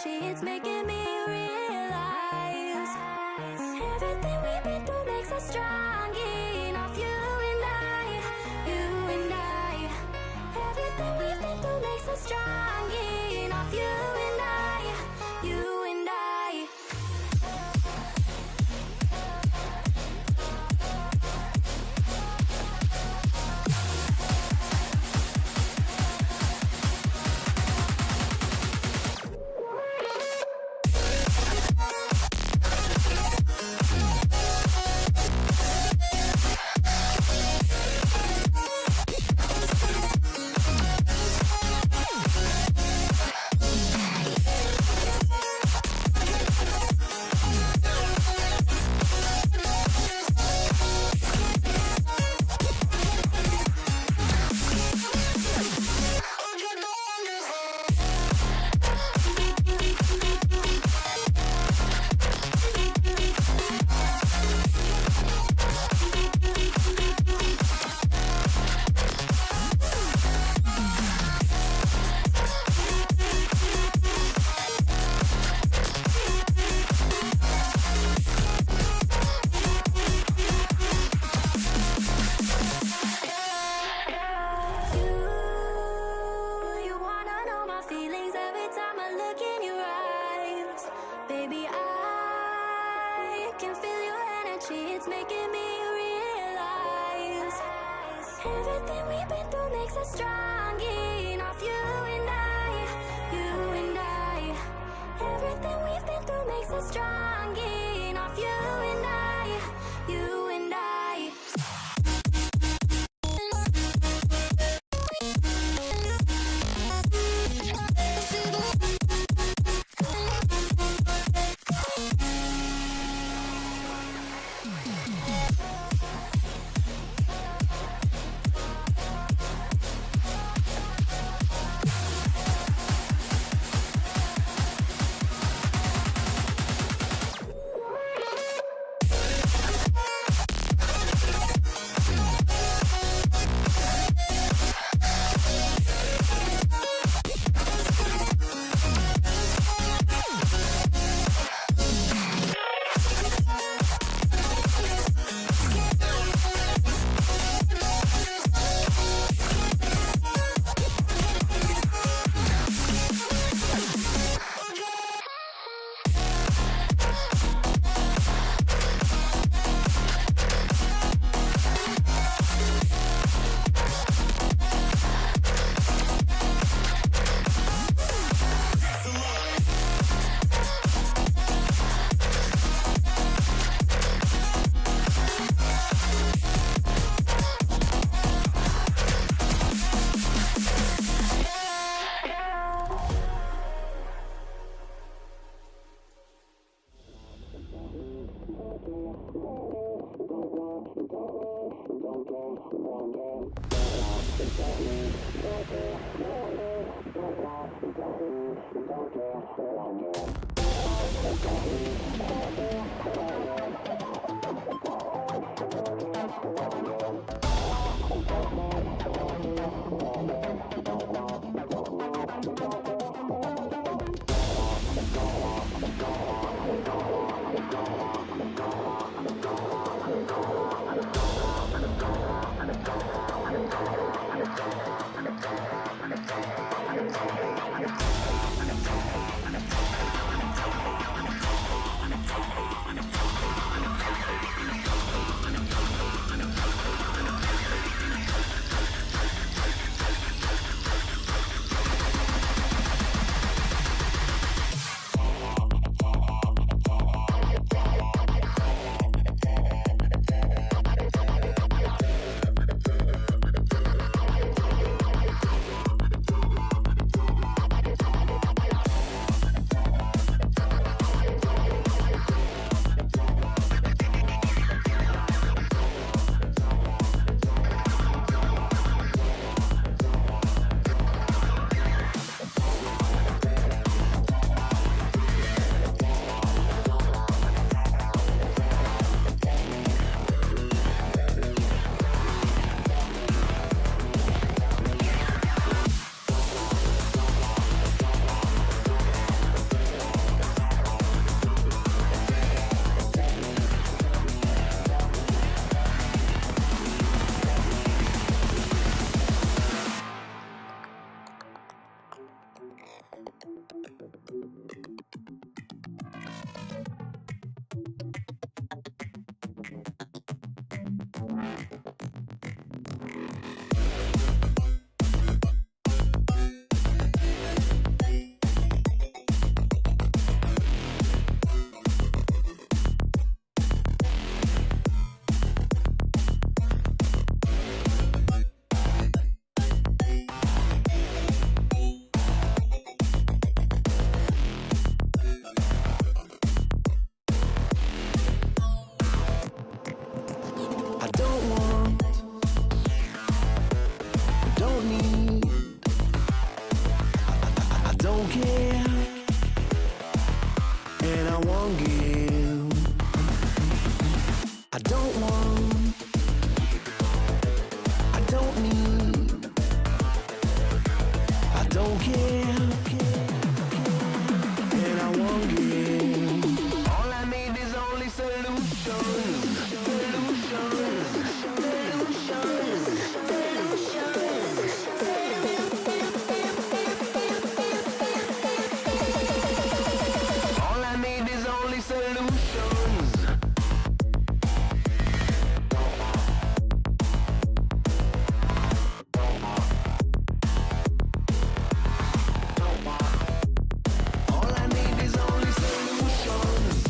energy, it's making me realize everything we've been through makes us strong enough. You and I, everything we've been through makes us strong enough. You and I, you and I. It's making me realize everything we've been through makes us strong enough. You and I, everything we've been through makes us strong enough. You and I, you and I. I don't want, I don't need, I don't care, and I won't give. I don't want, I don't need, I don't care, and I won't give. All I need is only solutions. All I need is only solutions. All I need is only solutions. All I need is only solutions.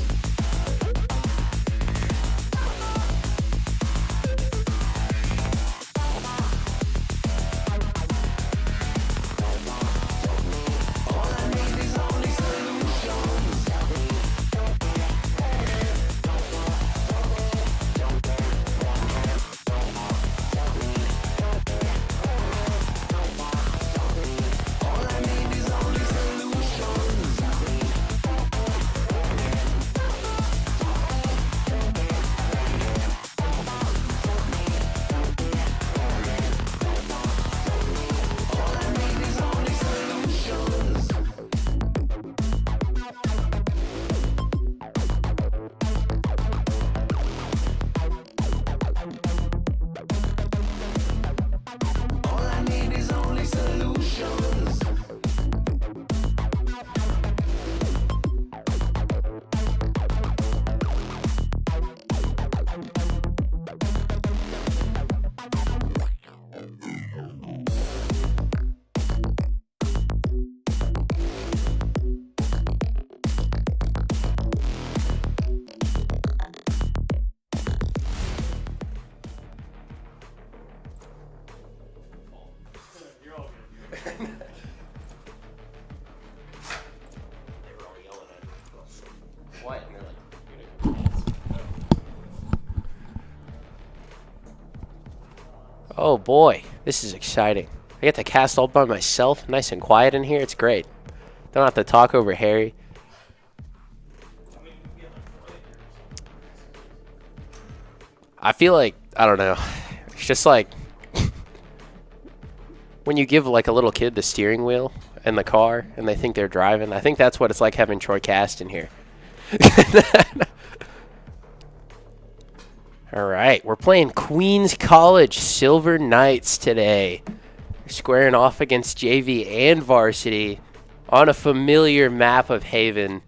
All I need is only solutions. All I need is only solutions. All I need is only solutions. What? And they're like, oh boy, this is exciting. I get to cast all by myself, nice and quiet in here. It's great. Don't have to talk over Harry. I feel like, I don't know, it's just like when you give like a little kid the steering wheel in the car and they think they're driving. I think that's what it's like having Troy Cast in here. All right, we're playing Queens College Silver Knights today. We're squaring off against JV and varsity on a familiar map of Haven.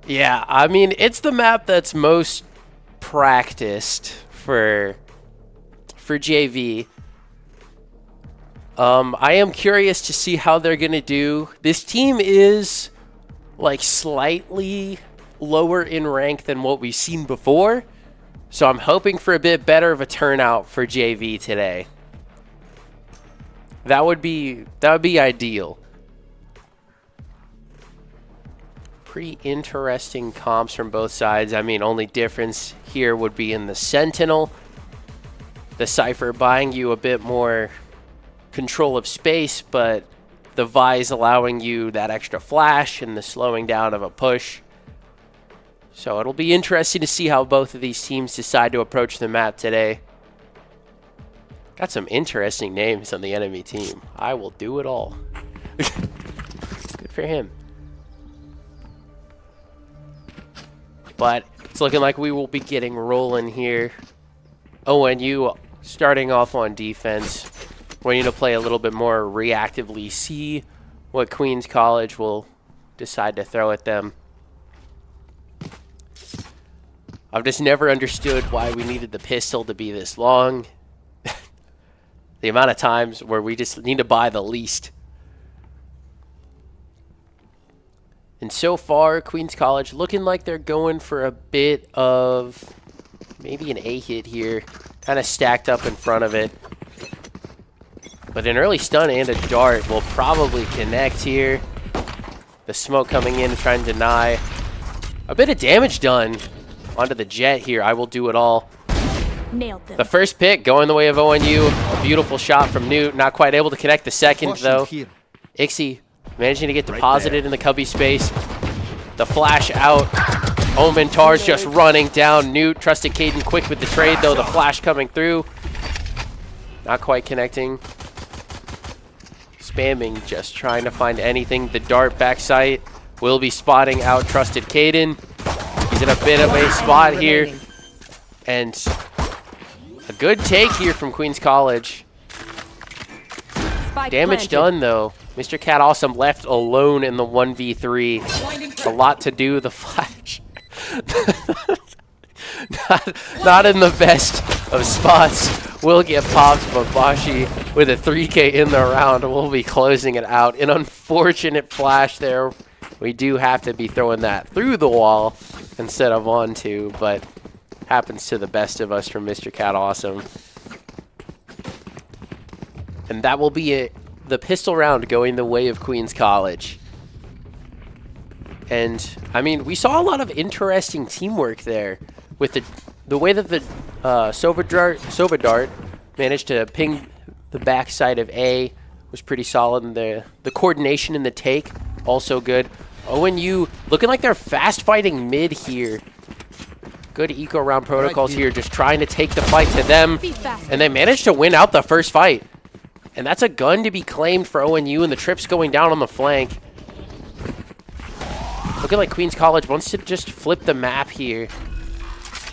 Yeah, I mean, it's the map that's most practiced for JV. I am curious to see how they're going to do. This team is like slightly lower in rank than what we've seen before. So I'm hoping for a bit better of a turnout for JV today. That would be ideal. Pretty interesting comps from both sides. I mean, only difference here would be in the Sentinel. The Cypher buying you a bit more control of space, but the Vise allowing you that extra flash and the slowing down of a push. So it'll be interesting to see how both of these teams decide to approach the map today. Got some interesting names on the enemy team. I will do it all. Good for him. But it's looking like we will be getting rolling here. ONU starting off on defense. We need to play a little bit more reactively, see what Queens College will decide to throw at them. I've just never understood why we needed the pistol to be this long. The amount of times where we just need to buy the least. And so far, Queens College looking like they're going for a bit of maybe an A hit here. Kind of stacked up in front of it. But an early stun and a dart will probably connect here. The smoke coming in and trying to deny. A bit of damage done onto the jet here. I will do it all. Nailed them. The first pick going the way of ONU. A beautiful shot from Newt. Not quite able to connect the second, though. Ixie managing to get deposited in the cubby space. The flash out. Omen Tar's just running down Newt. Trusted Caden quick with the trade, though. The flash coming through. Not quite connecting. Spamming, just trying to find anything. The dart backside will be spotting out Trusted Caden. He's in a bit of a spot here. And a good take here from Queens College. Damage done, though. Mr. Cat Awesome left alone in the 1v3. A lot to do. The flash. not in the best of spots. Will get popped, but Bashi with a 3K in the round will be closing it out. An unfortunate flash there. We do have to be throwing that through the wall instead of onto, but happens to the best of us from Mr. Cat Awesome. And that will be it. The pistol round going the way of Queens College. And, I mean, we saw a lot of interesting teamwork there with the way that the Sova Dart managed to ping the backside of A was pretty solid. And the coordination in the take, also good. ONU looking like they're fast fighting mid here. Good eco round protocols here, just trying to take the fight to them. And they managed to win out the first fight. And that's a gun to be claimed for ONU, and the trip's going down on the flank. Looking like Queens College wants to just flip the map here,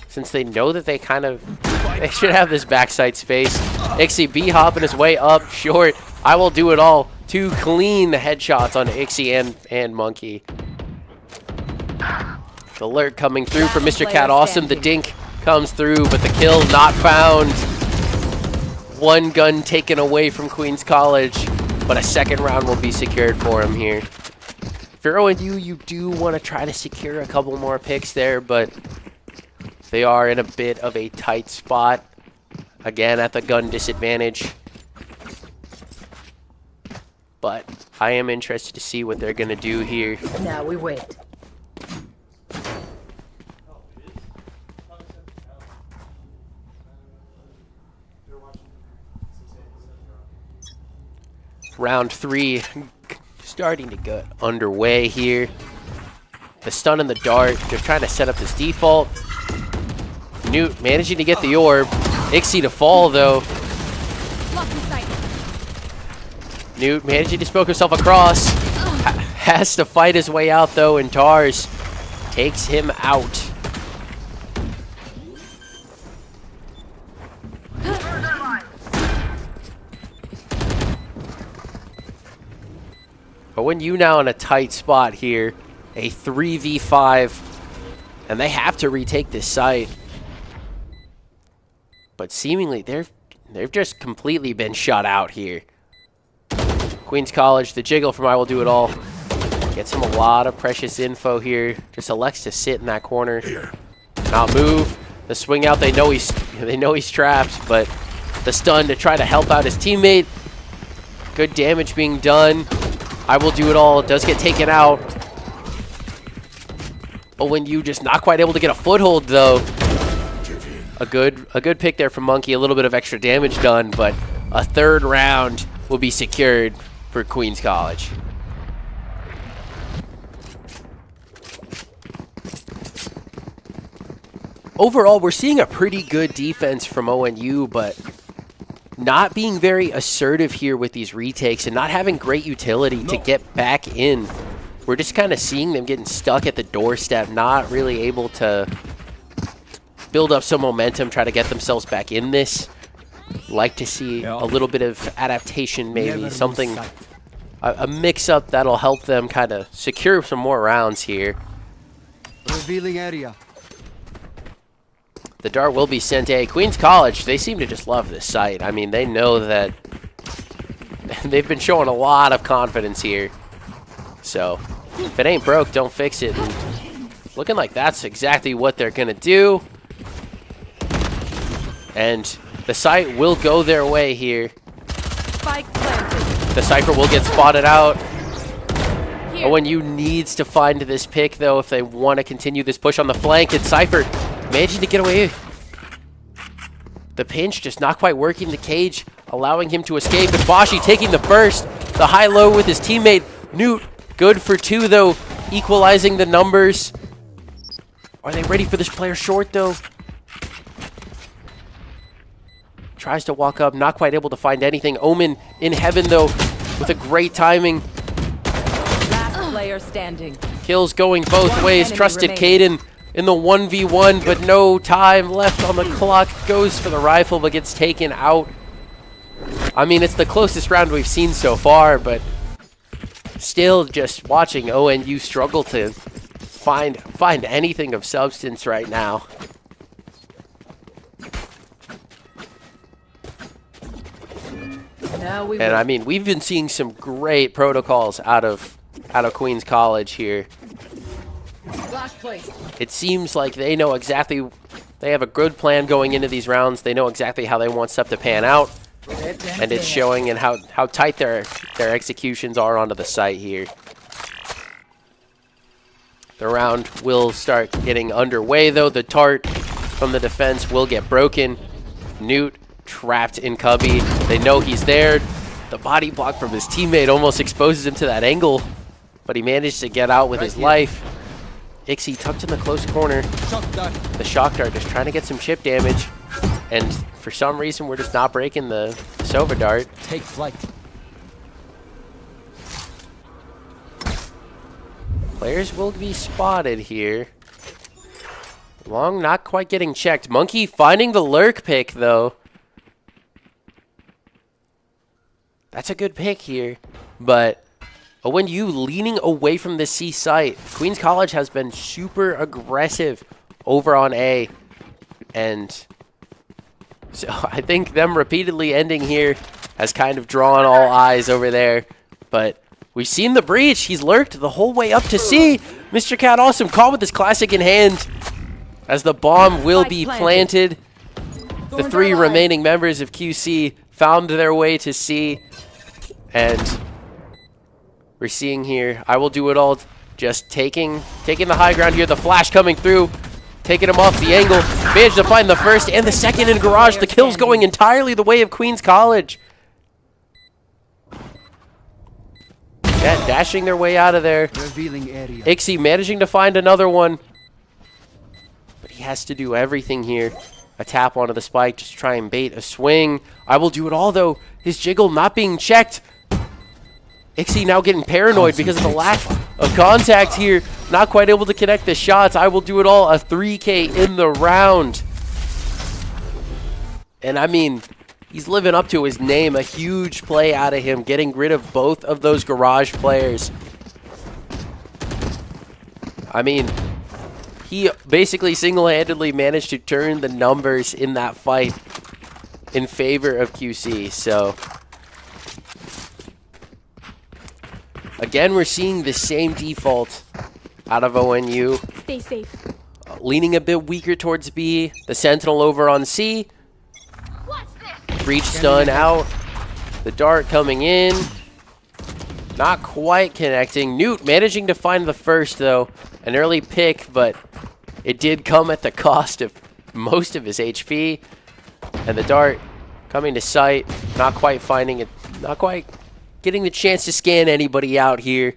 since they know that they should have this backside space. Ixie B hopping his way up short. I will do it all. 2 clean headshots on Ixie and Monkey. The alert coming through from Mr. Cat Awesome. The dink comes through, but the kill not found. 1 gun taken away from Queens College, but a second round will be secured for him here. If you're ONU, you do want to try to secure a couple more picks there, but they are in a bit of a tight spot. Again, at the gun disadvantage. But I am interested to see what they're going to do here. Now we wait. Round 3 starting to get underway here. The stun and the dart, they're trying to set up this default. Newt managing to get the orb. Ixie to fall, though. Newt managing to smoke himself across. Has to fight his way out, though, and Tars takes him out. ONU now in a tight spot here. A 3v5. And they have to retake this site. But seemingly they've just completely been shut out here. Queens College, the jiggle from I Will Do It All. Gets him a lot of precious info here. Just elects to sit in that corner. Not move. The swing out, they know he's trapped, but the stun to try to help out his teammate. Good damage being done. I Will Do It All does get taken out. ONU just not quite able to get a foothold, though. A good pick there from Monkey. A little bit of extra damage done, but a third round will be secured for Queens College. Overall, we're seeing a pretty good defense from ONU, but not being very assertive here with these retakes and not having great utility to get back in. We're just kind of seeing them getting stuck at the doorstep, not really able to build up some momentum, try to get themselves back in this. Like to see a little bit of adaptation, maybe Never something, lose sight. a mix-up that'll help them kind of secure some more rounds here. Revealing area. The dart will be sent A. Queens College, they seem to just love this site. I mean, they know that they've been showing a lot of confidence here. So, if it ain't broke, don't fix it. And looking like that's exactly what they're going to do. And the site will go their way here. Spike planted. The Cypher will get spotted out. Here. ONU needs to find this pick, though, if they want to continue this push on the flank. And Cypher managing to get away. The pinch just not quite working the cage, allowing him to escape. And Bashi taking the first. The high-low with his teammate. Newt, good for 2, though, equalizing the numbers. Are they ready for this player short, though? Tries to walk up, not quite able to find anything. Omen in heaven, though, with a great timing. Last player standing. Kills going both One ways. enemy Trusted remaining. Caden in the 1v1, but no time left on the clock. Goes for the rifle, but gets taken out. I mean, it's the closest round we've seen so far, but still just watching ONU struggle to find anything of substance right now. Now we And I mean, we've been seeing some great protocols out of Queens College here. flash placed. It seems like they know exactly, they have a good plan going into these rounds. They know exactly how they want stuff to pan out. And it's showing in how tight their executions are onto the site here. The round will start getting underway, though. The tart from the defense will get broken. Newt trapped in cubby. They know he's there. The body block from his teammate almost exposes him to that angle, but he managed to get out with his life. Ixie tucked in the close corner. The shock dart just trying to get some chip damage, and for some reason we're just not breaking the Sova dart. Take flight. Players will be spotted here. Long not quite getting checked. Monkey finding the lurk pick, though. That's a good pick here. But ONU leaning away from the C site. Queens College has been super aggressive over on A. And so I think them repeatedly ending here has kind of drawn all eyes over there. But we've seen the breach. He's lurked the whole way up to C. Mr. Cat Awesome caught with his classic in hand as the bomb will be planted. The 3 remaining members of QC found their way to C. And we're seeing here, I will do it all, just taking the high ground here. The flash coming through, taking him off the angle. Managed to find the first and the second in garage. The kill's going entirely the way of Queens College. Yeah, dashing their way out of there. Revealing area. Ixie managing to find another one. But he has to do everything here. A tap onto the spike, just try and bait a swing. I will do it all, though. His jiggle not being checked. Ixie now getting paranoid because of the lack of contact here. Not quite able to connect the shots. I will do it all. A 3K in the round. And I mean, he's living up to his name. A huge play out of him, getting rid of both of those garage players. I mean, he basically single-handedly managed to turn the numbers in that fight in favor of QC. So again, we're seeing the same default out of ONU. Stay safe. Leaning a bit weaker towards B. The Sentinel over on C. Breach stun out. The dart coming in. Not quite connecting. Newt managing to find the first, though. An early pick, but it did come at the cost of most of his HP. And the dart coming to sight. Not quite finding it. Not quite getting the chance to scan anybody out here.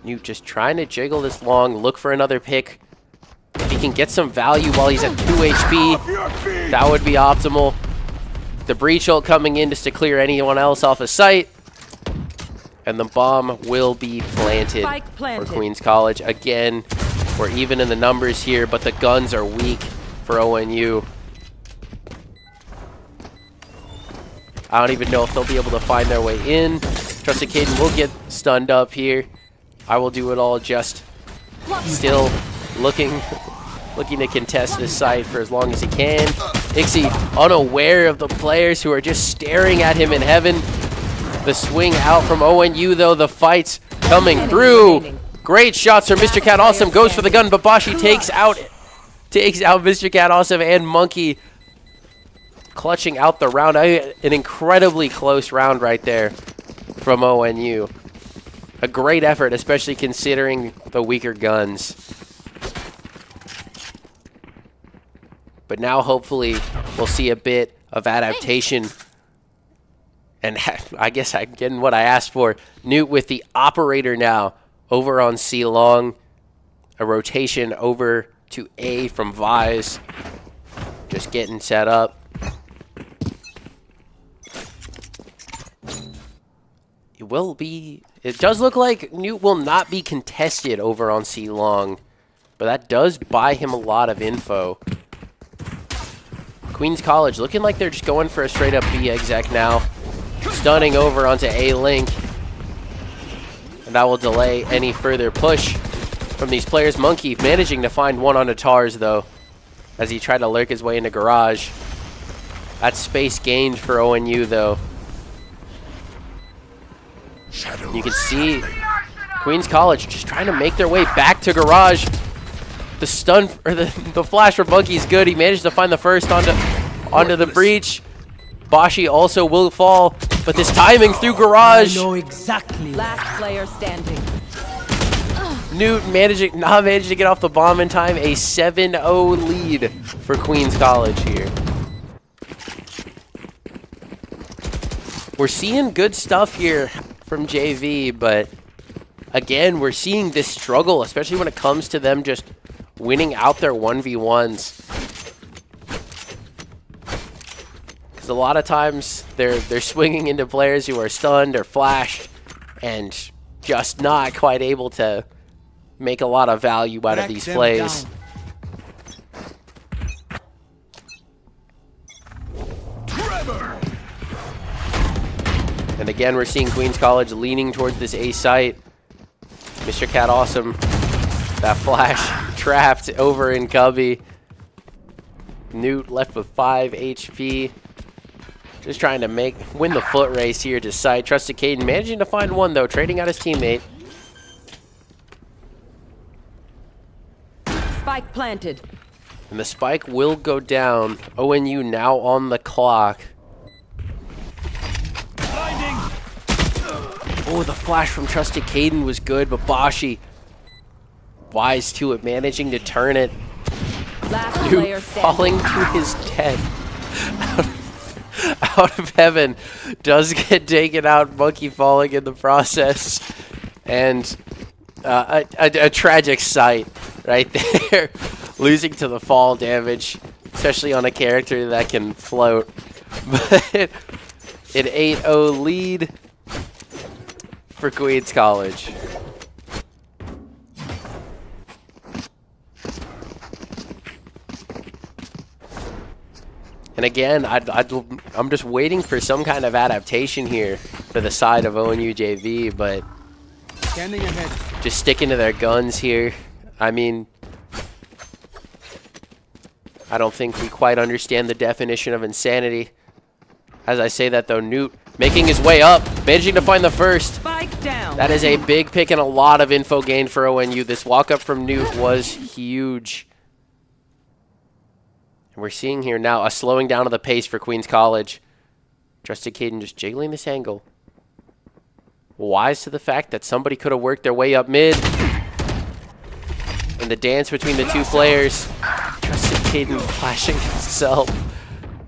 Newt just trying to jiggle this long. Look for another pick. If he can get some value while he's at 2 HP, that would be optimal. The breach ult coming in just to clear anyone else off of sight. And the bomb will be planted for Queens College. Again, we're even in the numbers here, but the guns are weak for ONU. I don't even know if they'll be able to find their way in. Trusted Caden will get stunned up here. I will do it all, just still looking to contest this site for as long as he can. Ixie unaware of the players who are just staring at him in heaven. The swing out from ONU though, the fight's coming through. Great shots from Mr. Cat Awesome, goes for the gun, but Bashi takes out Mr. Cat Awesome and Monkey, clutching out the round. An incredibly close round right there from ONU. A great effort, especially considering the weaker guns. But now hopefully we'll see a bit of adaptation. And I guess I'm getting what I asked for. Newt with the operator now over on C long. A rotation over to A from Vise. Just getting set up. It does look like Newt will not be contested over on C long, but that does buy him a lot of info. Queens College looking like they're just going for a straight up B exec now. Stunning over onto A link. And that will delay any further push from these players. Monkey managing to find one onto Tars though, as he tried to lurk his way into garage. That's space gained for ONU though. You can see Queens College just trying to make their way back to garage. The stun or the flash from Monkey is good. He managed to find the first onto the breach. Bashi also will fall, but this timing through garage. I know exactly. Last player standing. Newt not managing to get off the bomb in time. A 7-0 lead for Queens College here. We're seeing good stuff here from JV, but again, we're seeing this struggle, especially when it comes to them just winning out their 1v1s. Because a lot of times they're swinging into players who are stunned or flashed and just not quite able to make a lot of value out of these plays. And again, we're seeing Queens College leaning towards this A site. Mr. Cat Awesome, that flash trapped over in Cubby. Newt left with 5 HP. Just trying to win the foot race here to site. Trusted Caden managing to find one though, trading out his teammate. Spike planted. And the spike will go down. ONU now on the clock. Oh, the flash from Trusted Caden was good, but Bashi wise to it, managing to turn it. Last player Newt standing. falling to his death. Out of heaven. Does get taken out. Monkey falling in the process. And a tragic sight right there. Losing to the fall damage, especially on a character that can float. But an 8-0 lead for Queens College. And again, I'm just waiting for some kind of adaptation here for the side of ONU JV, but Standing ahead. just sticking to their guns here. I mean, I don't think we quite understand the definition of insanity. As I say that though, Newt making his way up, managing to find the first. Spike down. That is a big pick and a lot of info gained for ONU. This walk up from Newt was huge. And we're seeing here now a slowing down of the pace for Queens College. Trusted Caden just jiggling this angle. Wise to the fact that somebody could have worked their way up mid. And the dance between the two players. Trusted Caden flashing himself.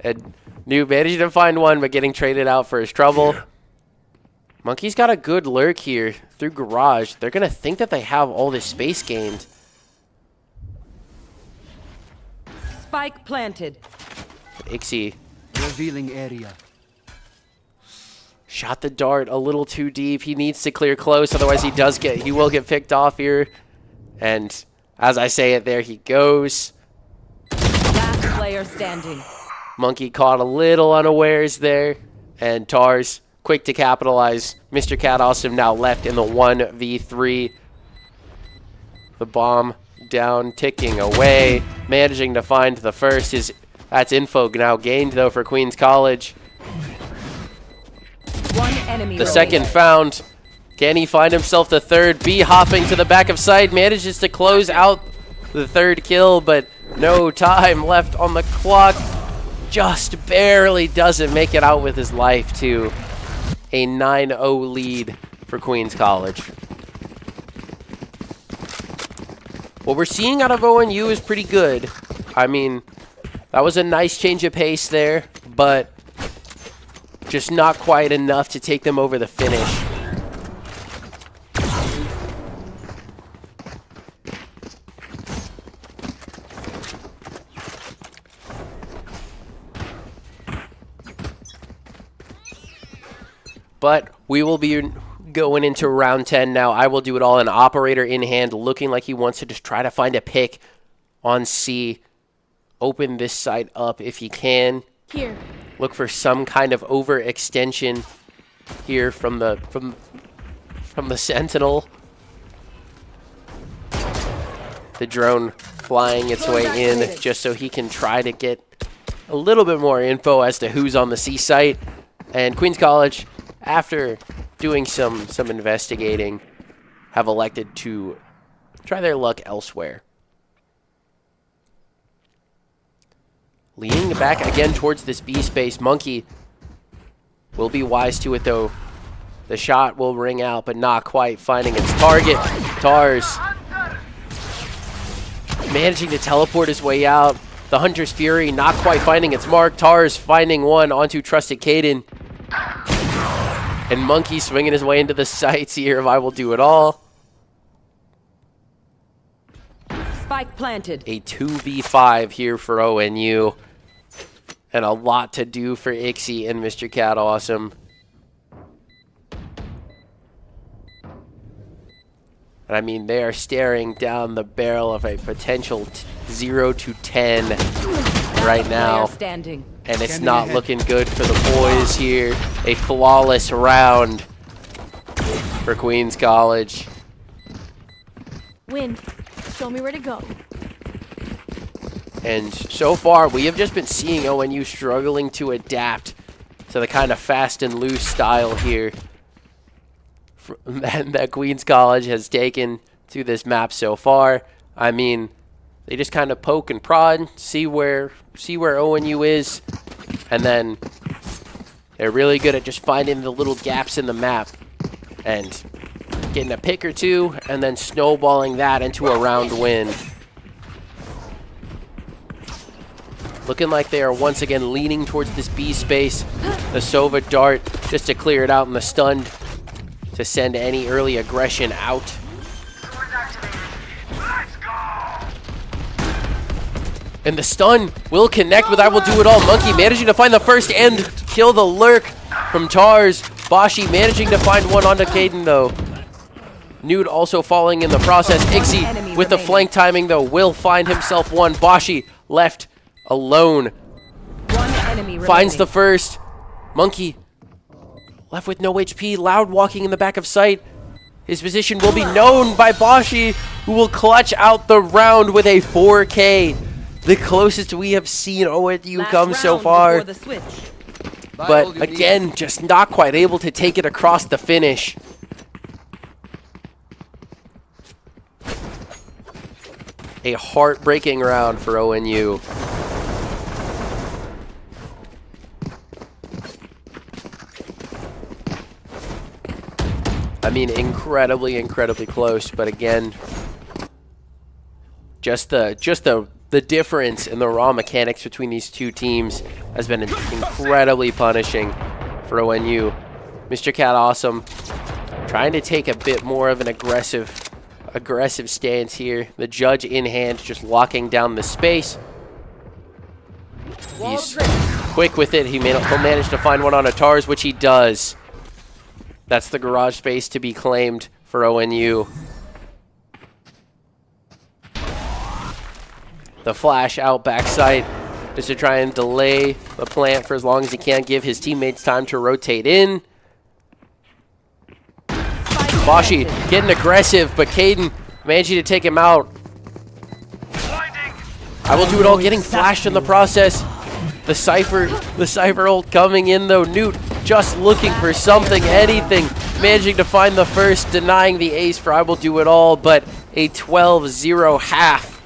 And Newt managing to find one, but getting traded out for his trouble. Monkey's got a good lurk here through garage. They're going to think that they have all this space gained. Spike planted. Ixie Revealing area. shot the dart a little too deep. He needs to clear close, otherwise he will get picked off here. And as I say it, there he goes. Last player standing. Monkey caught a little unawares there, and Tars quick to capitalize. Mr. Cat Awesome now left in the 1v3. The bomb down, ticking away, managing to find the first. That's info now gained though for Queens College. One enemy The remaining. second found. Can he find himself the third? B hopping to the back of site, manages to close out the third kill, but no time left on the clock. Just barely doesn't make it out with his life to a 9-0 lead for Queens College. What we're seeing out of ONU is pretty good. I mean, that was a nice change of pace there, but just not quite enough to take them over the finish. But we will be going into round 10 now. I will do it all. An operator in hand, looking like he wants to just try to find a pick on C. Open this side up if he can. Here. Look for some kind of overextension here from the Sentinel. The drone flying its way in just so he can try to get a little bit more info as to who's on the C site. And Queens College, after doing some investigating, have elected to try their luck elsewhere. Leaning back again towards this B space. Monkey will be wise to it though. The shot will ring out, but not quite finding its target. Tars managing to teleport his way out. The Hunter's Fury not quite finding its mark. Tars finding one onto Trusted Caden. And Monkey swinging his way into the sights here of I will do it all. Spike planted. A 2v5 here for ONU. And a lot to do for Ixie and Mr. Cat Awesome. And I mean, they are staring down the barrel of a potential 0 to 10 right now. Player standing. And it's not looking good for the boys here. A flawless round for Queens College. Wind. Show me where to go. And so far, we have just been seeing ONU struggling to adapt to the kind of fast and loose style here that Queens College has taken to this map so far. I mean, they just kind of poke and prod, see where ONU is, and then they're really good at just finding the little gaps in the map and getting a pick or two, and then snowballing that into a round win. Looking like they are once again leaning towards this B space. The Sova dart just to clear it out, and the stun to send any early aggression out. And the stun will connect with I will do it all. Monkey managing to find the first and kill the lurk from Tars. Bashi managing to find one onto Caden though. Nude also falling in the process. Ixie with the flank timing though will find himself one. Bashi left alone. One enemy Finds the remaining. first. Monkey left with no HP. Loud walking in the back of sight. His position will be known by Bashi, who will clutch out the round with a 4K. The closest we have seen ONU Last come so round far. before the switch. But again, just not quite able to take it across the finish. A heartbreaking round for ONU. I mean, incredibly close, but again, just the difference in the raw mechanics between these two teams has been incredibly punishing for ONU. Mr. Cat Awesome trying to take a bit more of an aggressive stance here. The judge in hand, just locking down the space. He's quick with it. He'll manage to find one on a Tars, which he does. That's the garage space to be claimed for ONU. The flash out backside is to try and delay the plant for as long as he can, give his teammates time to rotate in. Bashi getting aggressive, but Caden managing to take him out. I will do it all, getting flashed in the process. The Cypher ult coming in though. Newt just looking for something, anything. Managing to find the first, denying the ace for I will do it all, but a 12-0 half.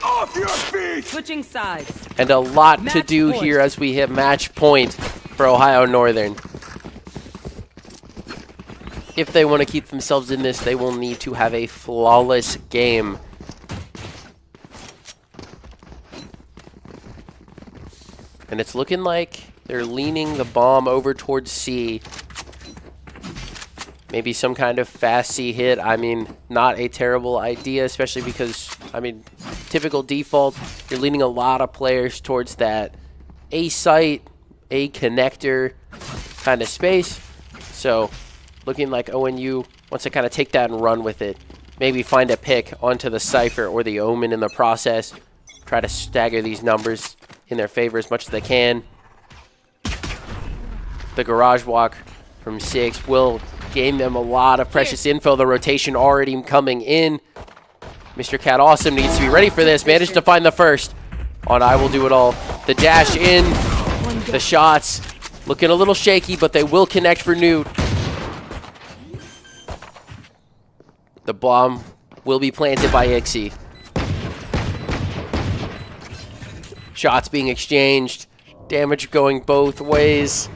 Off your feet! Switching sides. And a lot to Match do point. here as we hit match point for Ohio Northern. If they want to keep themselves in this, they will need to have a flawless game. And it's looking like they're leaning the bomb over towards C. Maybe some kind of fast C hit. I mean, not a terrible idea, especially because, I mean, typical default, you're leaning a lot of players towards that A site, A connector kind of space. So, looking like ONU wants to kind of take that and run with it. Maybe find a pick onto the Cypher or the Omen in the process. Try to stagger these numbers in their favor as much as they can. The garage walk from 6 will gain them a lot of precious info. The rotation already coming in. Mr. Cat Awesome needs to be ready for this. Managed to find the first on I will do it all. The dash in. The shots looking a little shaky, but they will connect for Newt. The bomb will be planted by Ixie. Shots being exchanged. Damage going both ways.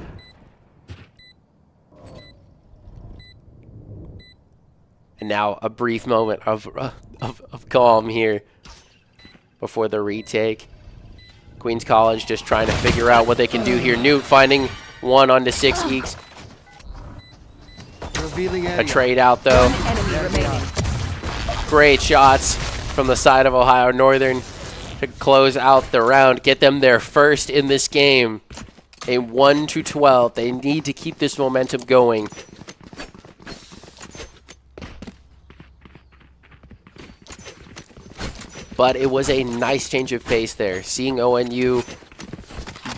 And now a brief moment of calm here before the retake. Queens College just trying to figure out what they can do here. Newt finding 1 onto 6 Eeks. Revealing A area. trade out though. Enemy remaining. Great shots from the side of Ohio Northern to close out the round, get them their first in this game. A 1-12. They need to keep this momentum going. But it was a nice change of pace there. Seeing ONU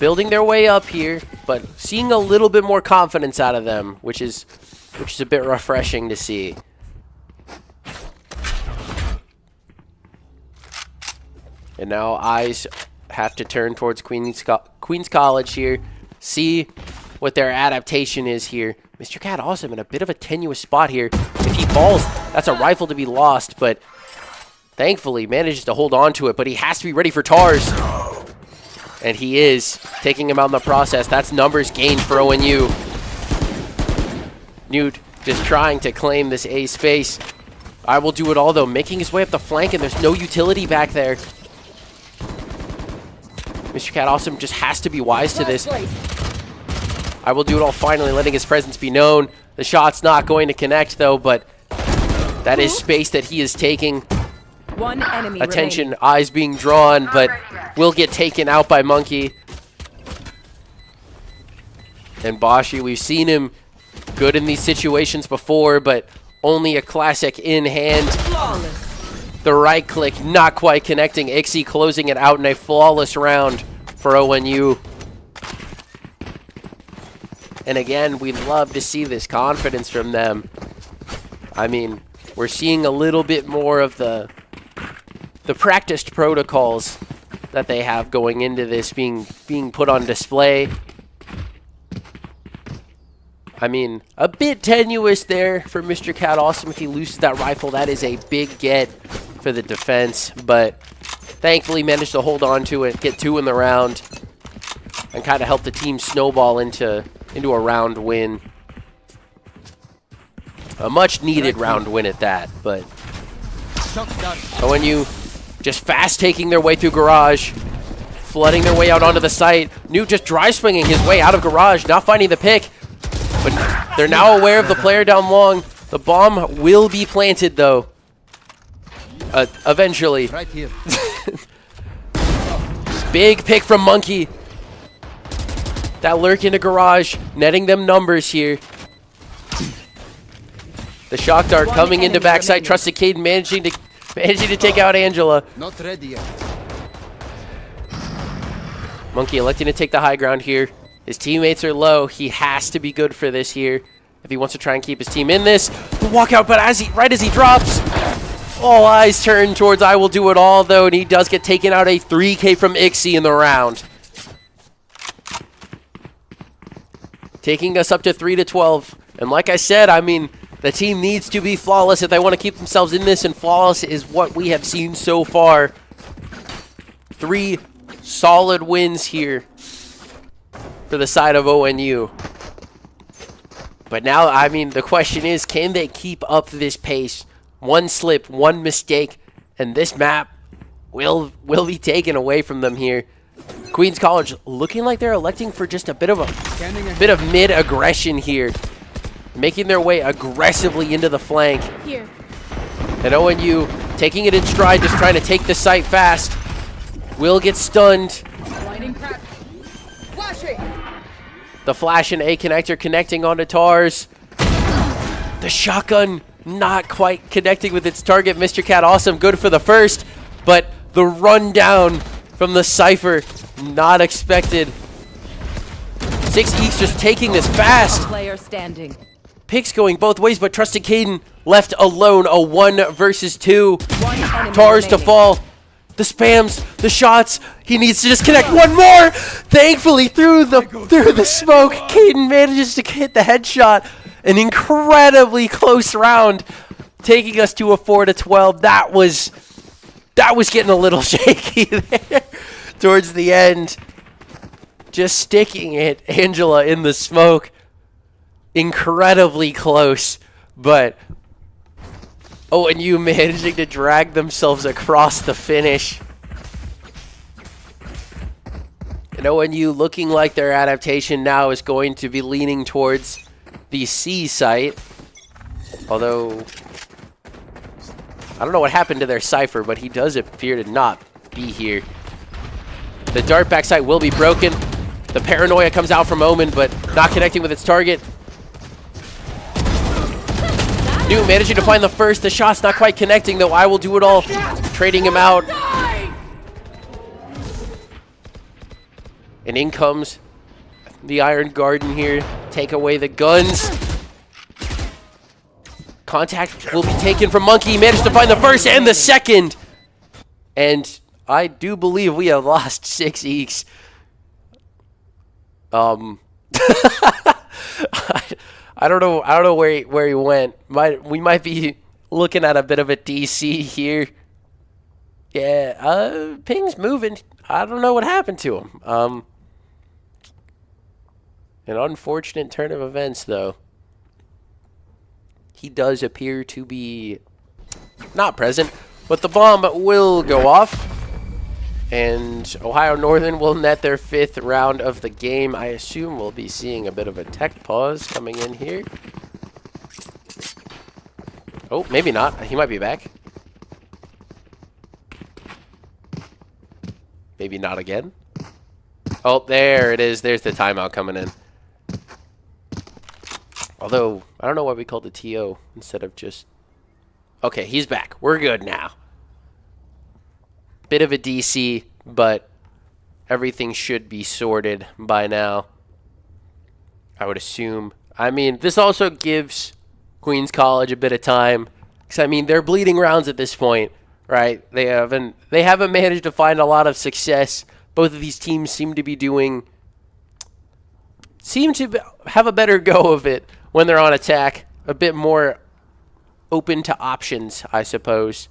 building their way up here, but seeing a little bit more confidence out of them, which is a bit refreshing to see. And now eyes have to turn towards Queens College here. See what their adaptation is here. Mr. Cat Awesome in a bit of a tenuous spot here. If he falls, that's a rifle to be lost, but thankfully manages to hold on to it. But he has to be ready for TARS. And he is, taking him out in the process. That's numbers gained for ONU. Newt just trying to claim this A space. I will do it all though, making his way up the flank, and there's no utility back there. Mr. Cat Awesome just has to be wise to this. I will do it all, finally letting his presence be known. The shot's not going to connect though, but that is space that he is taking. One enemy Attention, remaining. eyes being drawn, but will get taken out by Monkey. And Bashi, we've seen him good in these situations before, but only a classic in hand. Flawless. The right click not quite connecting. Ixie closing it out in a flawless round for ONU. And again, we love to see this confidence from them. I mean, we're seeing a little bit more of the practiced protocols that they have going into this being put on display. I mean, a bit tenuous there for Mr. Cat Awesome. If he loses that rifle, that is a big get for the defense, but thankfully managed to hold on to it, get 2 in the round, and kind of help the team snowball into a round win. A much needed round win at that, but ONU just fast taking their way through garage, flooding their way out onto the site. Newt just dry swinging his way out of garage, not finding the pick, but they're now aware of the player down long. The bomb will be planted though. Eventually. Right here. Big pick from Monkey. That lurk into garage, netting them numbers here. The shock dart One coming into enemy backside. remaining. Trusted Caden managing to take out Angela. Not ready yet. Monkey electing to take the high ground here. His teammates are low. He has to be good for this here if he wants to try and keep his team in this. The walkout, but right as he drops, all eyes turn towards I will do it all, though, and he does get taken out a 3K from Ixie in the round. Taking us up to 3-12. And like I said, I mean, the team needs to be flawless if they want to keep themselves in this, and flawless is what we have seen so far. 3 solid wins here for the side of ONU. But now, I mean, the question is, can they keep up this pace? One slip, one mistake, and this map will be taken away from them here. Queens College looking like they're electing for just a bit of mid-aggression here, making their way aggressively into the flank. Here. And ONU taking it in stride, just trying to take the site fast. Will get stunned. The flash and A connector connecting onto Tars. The shotgun not quite connecting with its target. Mr. Cat awesome, good for the first, but the rundown from the Cypher, not expected. 6 Eeks just taking this fast. Player standing. Picks going both ways, but Trusted Caden left alone. A 1 versus 2. Tars to fall. The spams, the shots. He needs to just connect one more. Thankfully, through the smoke, Caden manages to hit the headshot. An incredibly close round, taking us to a 4-12. That was getting a little shaky there towards the end. Just sticking it, Angela, in the smoke. Incredibly close, but ONU managing to drag themselves across the finish. And ONU looking like their adaptation now is going to be leaning towards the C site. Although, I don't know what happened to their Cypher, but he does appear to not be here. The dart back site will be broken. The paranoia comes out from Omen, but not connecting with its target. New managing to find the first. The shot's not quite connecting, though. I will do it all. Trading him out. And in comes the Iron Garden here. Take away the guns. Contact will be taken from Monkey. Managed to find the first and the second. And I do believe we have lost 6 Eeks. I don't know where he went. We might be looking at a bit of a DC here. Yeah, Ping's moving. I don't know what happened to him. An unfortunate turn of events, though. He does appear to be not present, but the bomb will go off. And Ohio Northern will net their 5th round of the game. I assume we'll be seeing a bit of a tech pause coming in here. Oh, maybe not. He might be back. Maybe not again. Oh, there it is. There's the timeout coming in. Although, I don't know why we called the TO instead of just... Okay, he's back. We're good now. Bit of a DC, but everything should be sorted by now, I would assume. I mean, this also gives Queens College a bit of time, because I mean, they're bleeding rounds at this point, right? They haven't managed to find a lot of success. Both of these teams seem to have a better go of it when they're on attack, a bit more open to options, I suppose.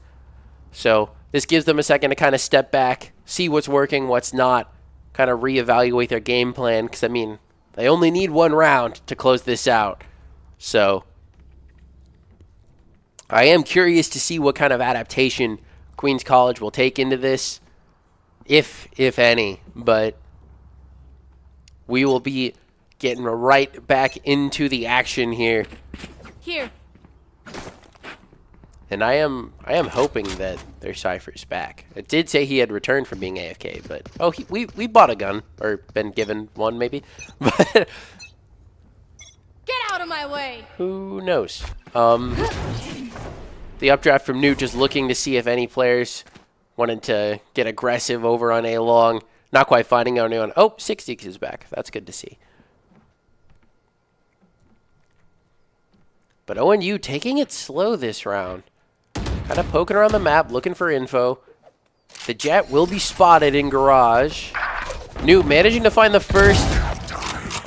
So this gives them a second to kind of step back, see what's working, what's not, kind of reevaluate their game plan, because, I mean, they only need 1 round to close this out. So I am curious to see what kind of adaptation Queens College will take into this, if any, but we will be getting right back into the action here. Here. And I am hoping that their Cypher's back. It did say he had returned from being AFK, but we bought a gun, or been given one maybe. But Get out of my way. who knows? The updraft from Newt just looking to see if any players wanted to get aggressive over on A long. not quite finding anyone. Oh, 60 is back. That's good to see. But ONU taking it slow this round. Kind of poking around the map, looking for info. The Jet will be spotted in garage. Newt managing to find the first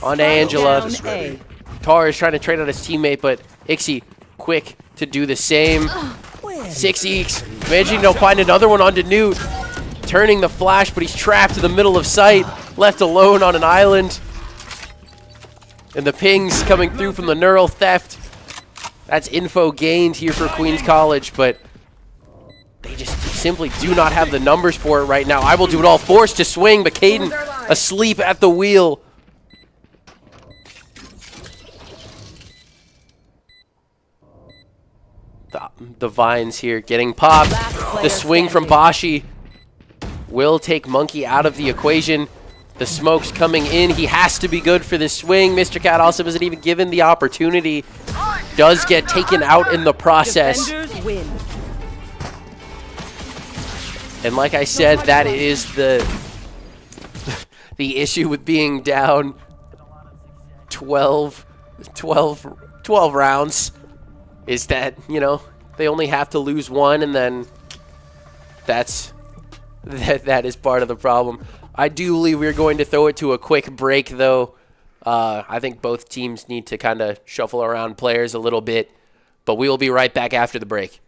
on Angela. Down A. Tar is trying to trade on his teammate, but Ixie quick to do the same. 6 managing to find another one onto Newt. Turning the flash, but he's trapped in the middle of sight. Left alone on an island. And the pings coming through from the neural theft. That's info gained here for Queens College, but they just simply do not have the numbers for it right now. I will do it all. Forced to swing, but Caden asleep at the wheel. The vines here getting popped. The swing from Bashi will take Monkey out of the equation. The smoke's coming in. He has to be good for this swing. Mr. Cat also isn't even given the opportunity. Does get taken out in the process. Defenders win. And like I said, that is the issue with being down 12 rounds, is that, you know, they only have to lose one, and then that is part of the problem. I do believe we're going to throw it to a quick break, though. I think both teams need to kind of shuffle around players a little bit, but we will be right back after the break.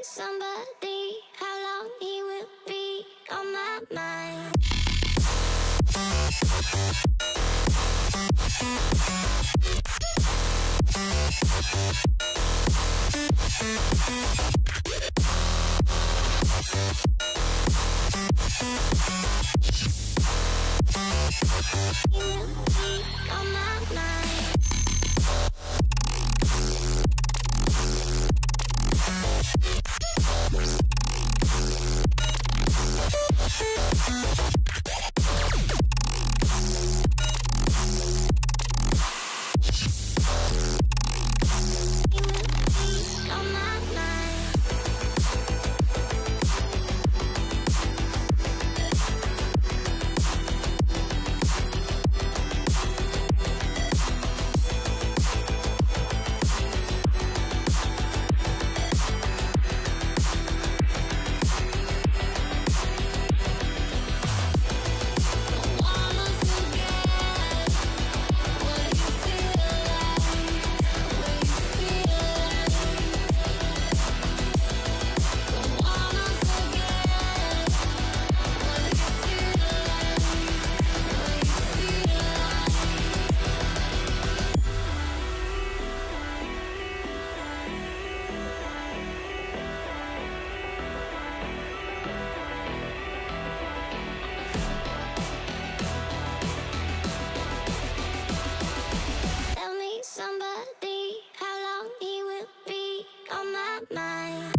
Somebody, how long he will be on my mind. He will be on my mind. Somebody, how long he will be on my mind. He will be on my mind.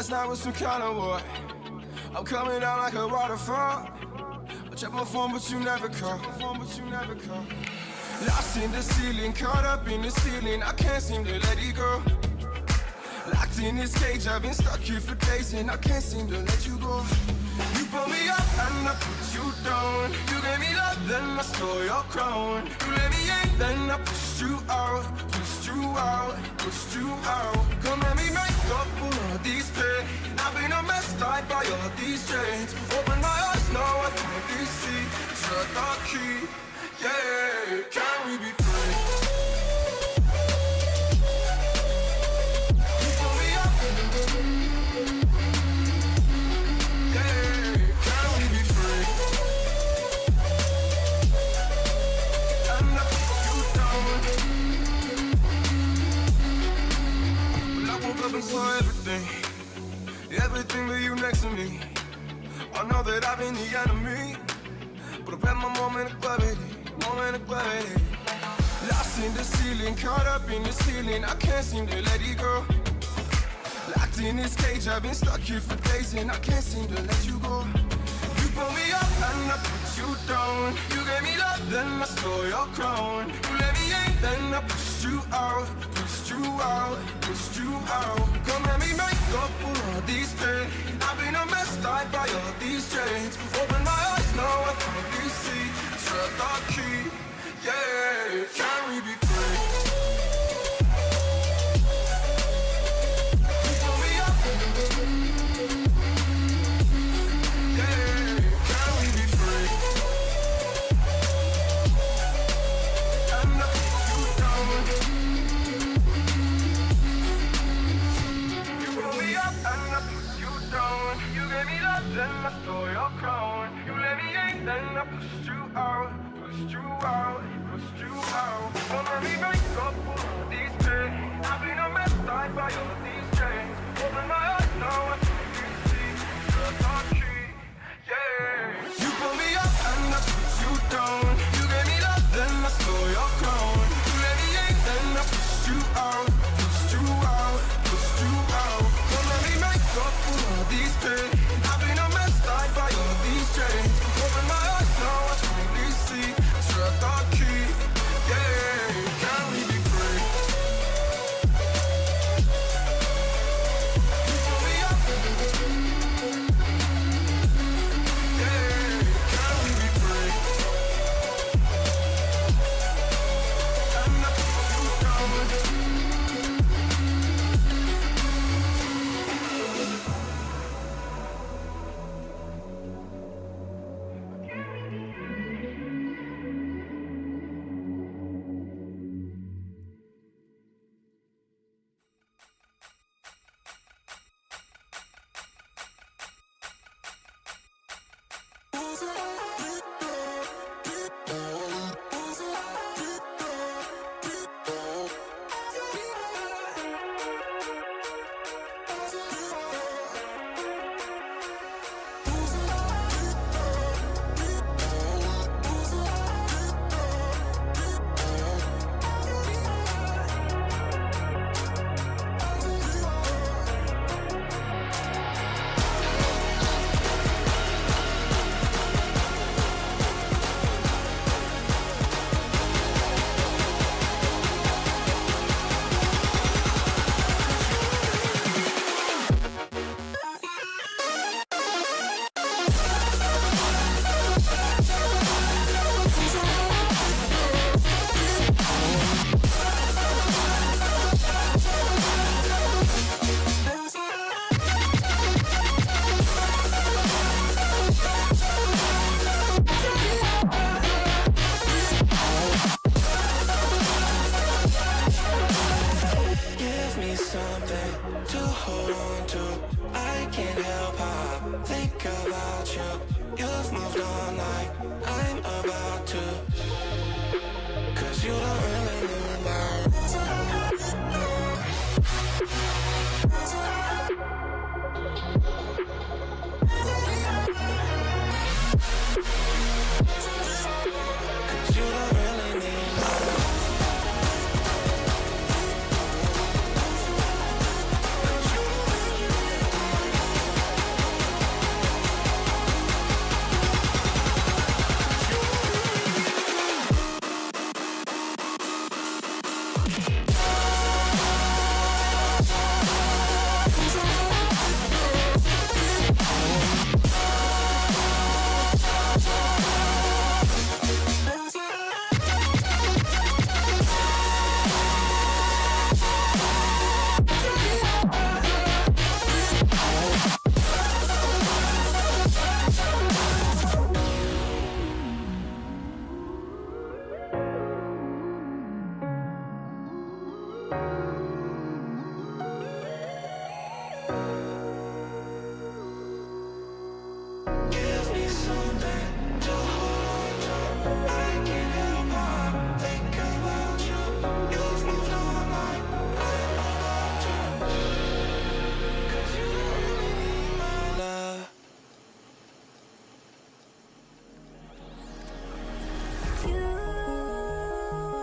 last night was some kind of war. I'm coming down like a waterfall. I check my phone, but you never call. Lost in the ceiling, caught up in the ceiling. I can't seem to let it go. Locked in this cage, I've been stuck here for days, and I can't seem to let you go. You pull me up and I put you down. You gave me love, then I stole your crown. You let me in, then I pushed you out. Come let me make up for all these pain. I've been a mess, tied by all these chains. Open my eyes, now I finally see. Shut the key, yeah. Can we be free? You pull me up, yeah. Can we be free? And I put you down. Woke up and saw everything but you next to me. I know that I've been the enemy, but I've had my moment of clarity. Lost in the ceiling, caught up in the ceiling. I can't seem to let it go. Locked in this cage, I've been stuck here for days, and I can't seem to let you go. You pull me up and I put you down. You gave me love, then I stole your crown. You let me in, then I pushed you out. Come let me make up for all these pain. I've been a mess, tied by all these chains. Open my eyes, now I finally see. Shut the key, yeah. Can we be free? You pull me up, yeah. Can we be free? And I put you down. And I put you down. You gave me love, then I stole your crown. You let me in, then I pushed you out. Don't let me break up for all these pain. I've been a mess, tied by all these chains. Open my eyes, now I can see. Shut the key, yeah. You pull me up and I put you down. You gave me love, then I stole your crown. You let me in, then I pushed you out. Don't let me make up for all these pain. I've been a mess, tied by all these chains. Open my eyes, now I finally see. Shut the key,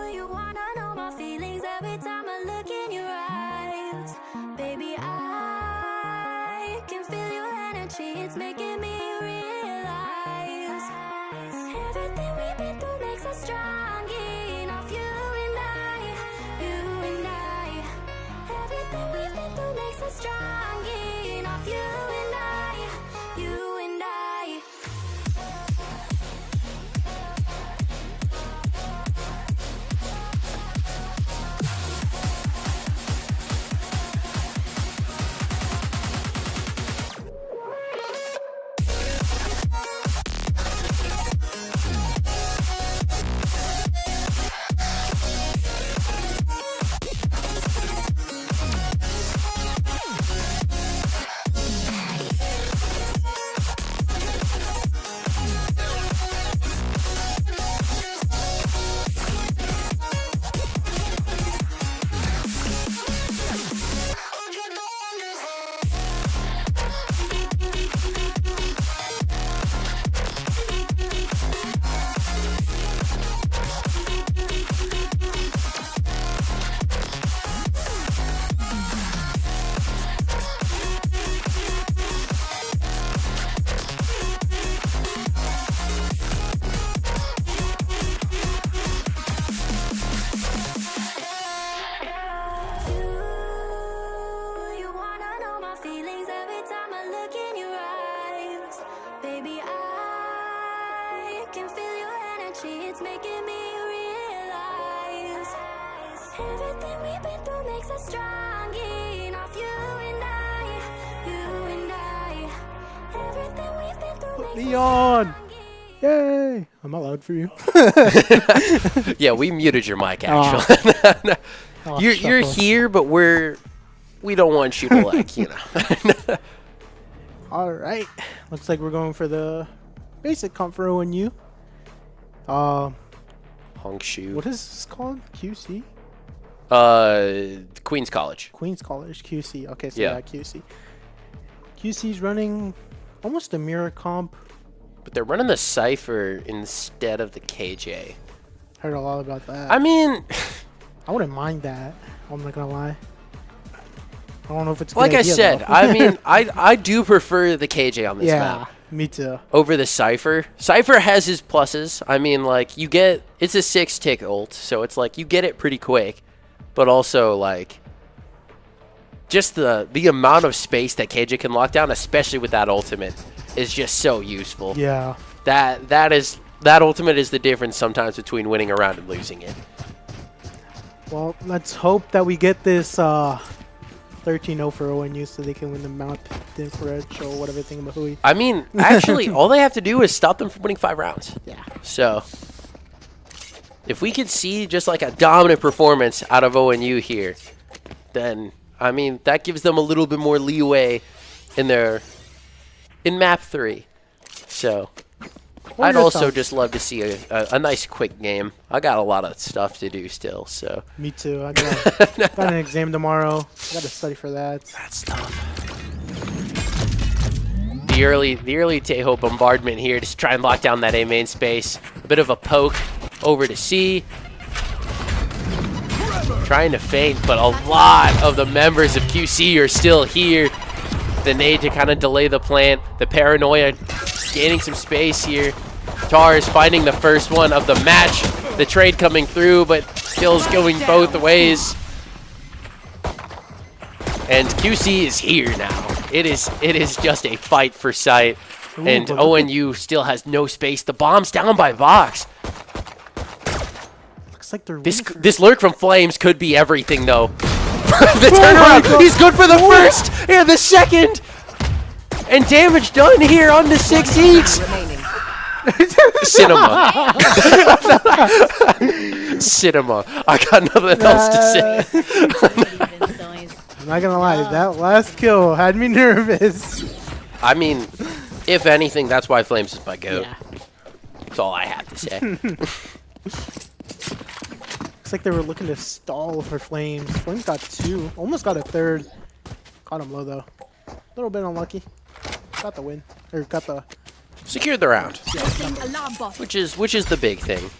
You wanna know my feelings every time I look in your eyes. Baby, I can feel your energy, it's making me realize everything we've been through makes us strong enough. You and I, everything we've been through makes us strong enough. You and I, you and I. You wanna know my feelings every time I look in your eyes. Baby, I can feel your energy, it's making me realize everything we've been through makes us strong enough. You and I, everything we've been through makes Leon! us strong enough. Yay! I'm not loud for you. Yeah, we muted your mic actually. Oh, you're shuckles. here, but we don't want you to like, you know. All right. Looks like we're going for the basic comp for ONU. Hongshu. What is this called? QC? Queens College. Queens College QC. Okay, so Yeah. yeah, QC. QC's running almost a mirror comp. But they're running the Cypher instead of the KJ. Heard a lot about that. I mean, I wouldn't mind that. I'm not gonna lie. I don't know if it's a good like I idea, said, though. I mean, I do prefer the KJ on this yeah, map me too. over the Cypher. Cypher has his pluses. I mean, like, it's a 6-tick ult, so it's like you get it pretty quick. But also, like, just the amount of space that KJ can lock down, especially with that ultimate, is just so useful. Yeah. That ultimate is the difference sometimes between winning a round and losing it. Well, let's hope that we get this 13-0 for ONU so they can win the Mount Differential, whatever thing about Hui. I mean, actually, all they have to do is stop them from winning 5 rounds. Yeah. So, if we could see just like a dominant performance out of ONU here, then, I mean, that gives them a little bit more leeway in map 3. So, What are I'd your also thoughts? just love to see a nice quick game. I got a lot of stuff to do still, so. Me too. I got an exam tomorrow. I got to study for that. That's tough. The early Tejo bombardment here, just try and lock down that A main space. A bit of a poke over to C. Trying to feint, but a lot of the members of QC are still here. The nade to kind of delay the plant. The paranoia gaining some space here. Tar is finding the first one of the match. The trade coming through, but kills going both ways. And QC is here now. It is just a fight for sight. And ONU still has no space. The bomb's down by Vox. Looks like they're This lurk from Flames could be everything, though. The turnaround. He's good for the first and the second. And damage done here on the 6 Eeks. Remaining. Cinema. Cinema. I got nothing else to say. I'm not gonna lie, that last kill had me nervous. I mean, if anything, that's why Flames is my goat. That's all I have to say. Looks like they were looking to stall for Flames. Flames got 2, almost got a 3rd. Caught him low though. A little bit unlucky. Got the win, or got the. Secured the round, which is the big thing.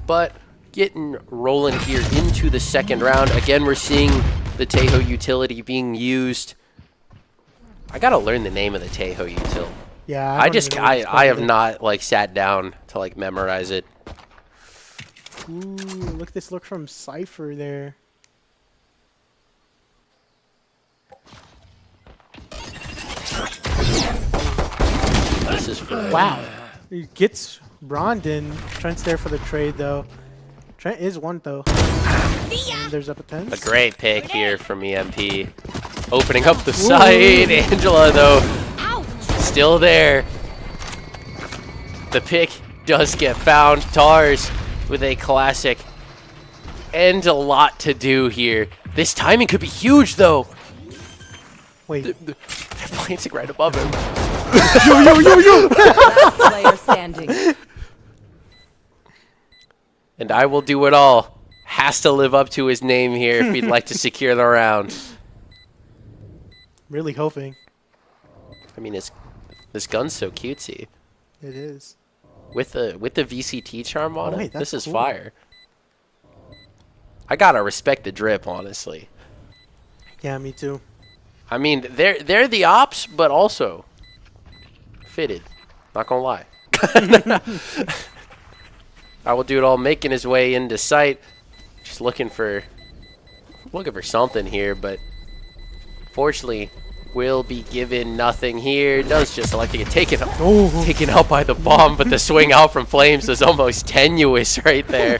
But getting rolling here into the second round. Again, we're seeing the Tejo utility being used. I gotta learn the name of the Tejo util. Yeah, I have not like sat down to like memorize it. Ooh, look at this look from Cypher there. This is for Wow. He gets Brondon. Trent's there for the trade though. Trent is 1 though. And there's up a 10. a great pick here from EMP. Opening up the side. Angela though, still there. The pick does get found. Tars with a classic. And a lot to do here. This timing could be huge though. Wait. They're glancing right above him. Last player standing. And I will do it all. Has to live up to his name here if he'd like to secure the round. Really hoping. I mean, this gun's so cutesy. It is. With the VCT charm on wait, it, that's this is cool. fire. I gotta respect the drip, honestly. Yeah, me too. I mean, they're the ops, but also fitted. Not gonna lie. I will do it all, making his way into sight. Just looking for something here, but fortunately will be given nothing here. Does just elect to get taken out by the bomb, but the swing out from Flames was almost tenuous right there.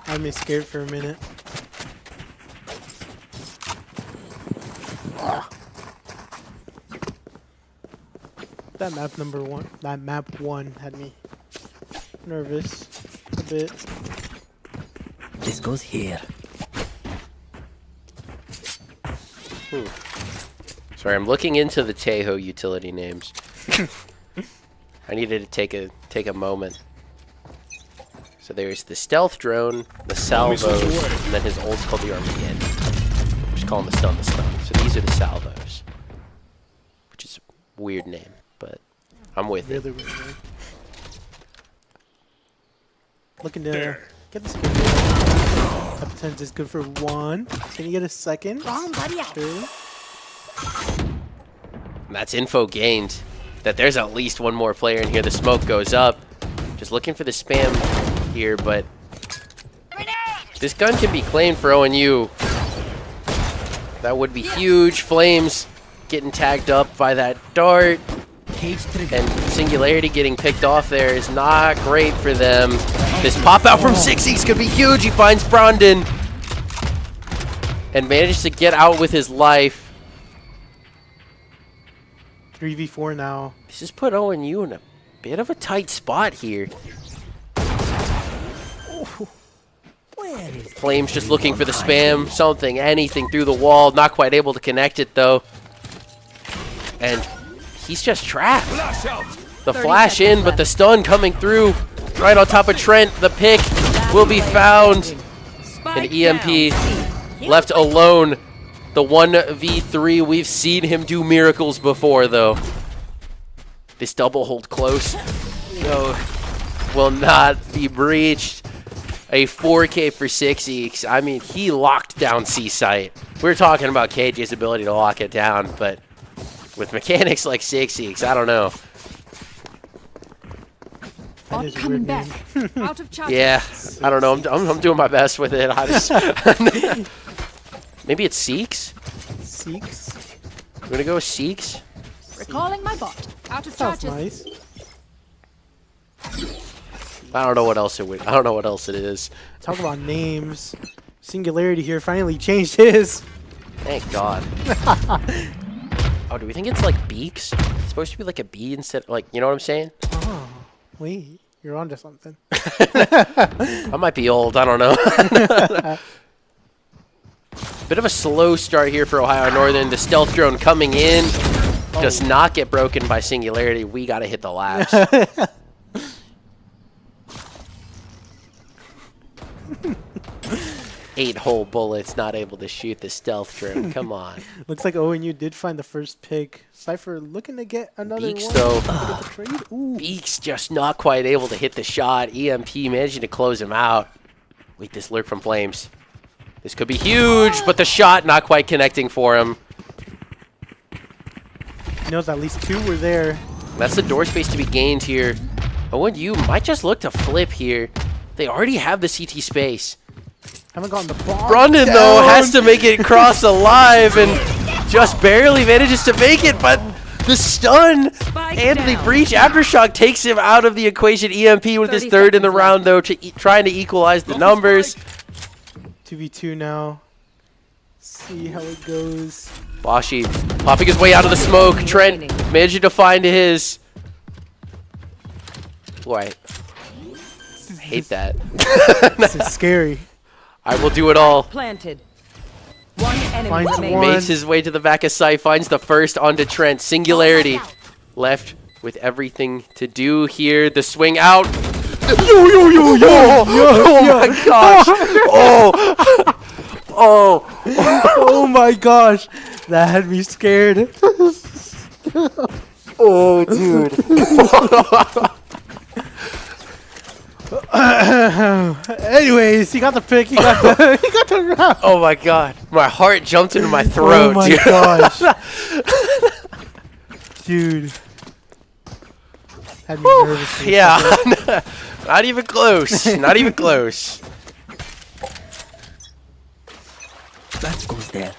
I had me scared for a minute. That map 1 had me nervous a bit. This goes here. Sorry, I'm looking into the Tejo utility names. I needed to take a moment. So there's the stealth drone, the salvos, and then his ult's called the Armageddon. Just call him the stun. So these are the salvos, which is a weird name, but I'm with it. Really weird. Looking to get this good. Up 10 is good for 1. Can you get a second? Sure. And that's info gained that there's at least one more player in here. The smoke goes up. Just looking for the spam here, but this gun can be claimed for ONU. That would be huge. Flames getting tagged up by that dart. And Singularity getting picked off there is not great for them. This pop out from 6E's could be huge. He finds Brondon and manages to get out with his life. 3v4 now. This has put ONU in a bit of a tight spot here. Flames just looking for the spam, something, anything through the wall. Not quite able to connect it though. And he's just trapped. The flash in, but the stun coming through right on top of Trent. The pick will be found. And EMP left alone. The 1v3, we've seen him do miracles before though. This double hold close. No, will not be breached. A 4K for 6Eeks. I mean, he locked down C-Site. We're talking about KJ's ability to lock it down, but with mechanics like 6Eeks, I don't know. That is a weird name. Out of charges. Yeah, I don't know. I'm doing my best with it. I just maybe it's Seeks. Seeks. We're gonna go with Seeks. Recalling my bot. Out of Sounds charges. nice. I don't know what else it would. I don't know what else it is. Talk about names. Singularity here finally changed his. Thank God. Oh, do we think it's like Beaks? It's supposed to be like a B instead. Like, you know what I'm saying? Oh, wait. You're onto something. I might be old. I don't know. Bit of a slow start here for Ohio Northern. The stealth drone coming in does not get broken by Singularity. We got to hit the labs. 8-hole bullets, not able to shoot the stealth drone. Come on. Looks like ONU did find the first pick. Cypher looking to get another Beaks, one. though. Get the trade. Ooh. Beaks just not quite able to hit the shot. EMP managing to close him out. Wait, this lurk from Flames. This could be huge, but the shot not quite connecting for him. He knows at least 2 were there. That's the door space to be gained here. ONU might just look to flip here. They already have the CT space. Haven't gotten the bomb. Brundon, down. though, has to make it cross alive and just barely manages to make it, but the stun, Spike Anthony down. Breach, Aftershock takes him out of the equation. EMP with his 30 third in the seconds round, though, trying to equalize the numbers. 2v2 now. See how it goes. Bashi popping his way out of the smoke. Trent managing to find his. Boy, I hate that. This is scary. I will do it all. Planted. One enemy Finds remaining. one. Makes his way to the back of sight, finds the first onto Trent. Singularity left with everything to do here. The swing out. Oh my gosh. Oh. Oh my gosh. That had me scared. Oh, dude. Anyways, he got the pick. He got the, he got the round. Oh my god. My heart jumped into my throat, Oh my dude. gosh. Dude. Had me nervous. for a Yeah. second. Not even close. Not even close. That goes there.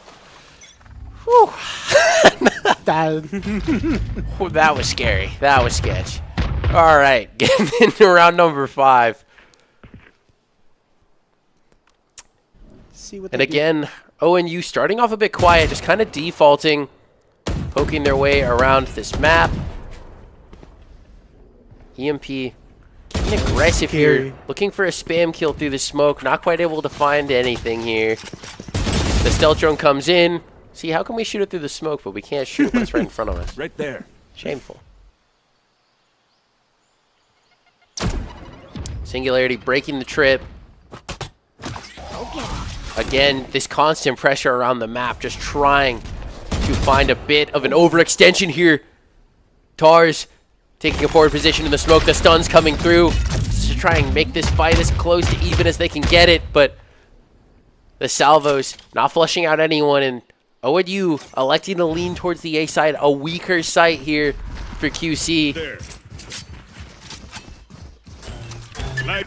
That- Oh, that was scary. That was sketch. All right. Getting into round number 5. See what And they do. again, ONU starting off a bit quiet, just kind of defaulting, poking their way around this map. EMP getting aggressive here, Scary. looking for a spam kill through the smoke, not quite able to find anything here. The stealth drone comes in. See, how can we shoot it through the smoke, but we can't shoot it when it's right in front of us? Right there. Shameful. Singularity breaking the trip. Again, this constant pressure around the map, just trying to find a bit of an overextension here. Tars taking a forward position in the smoke. The stun's coming through to try and make this fight as close to even as they can get it, but the salvos not flushing out anyone, and ONU electing to lean towards the A side, a weaker site here for QC. There. Light.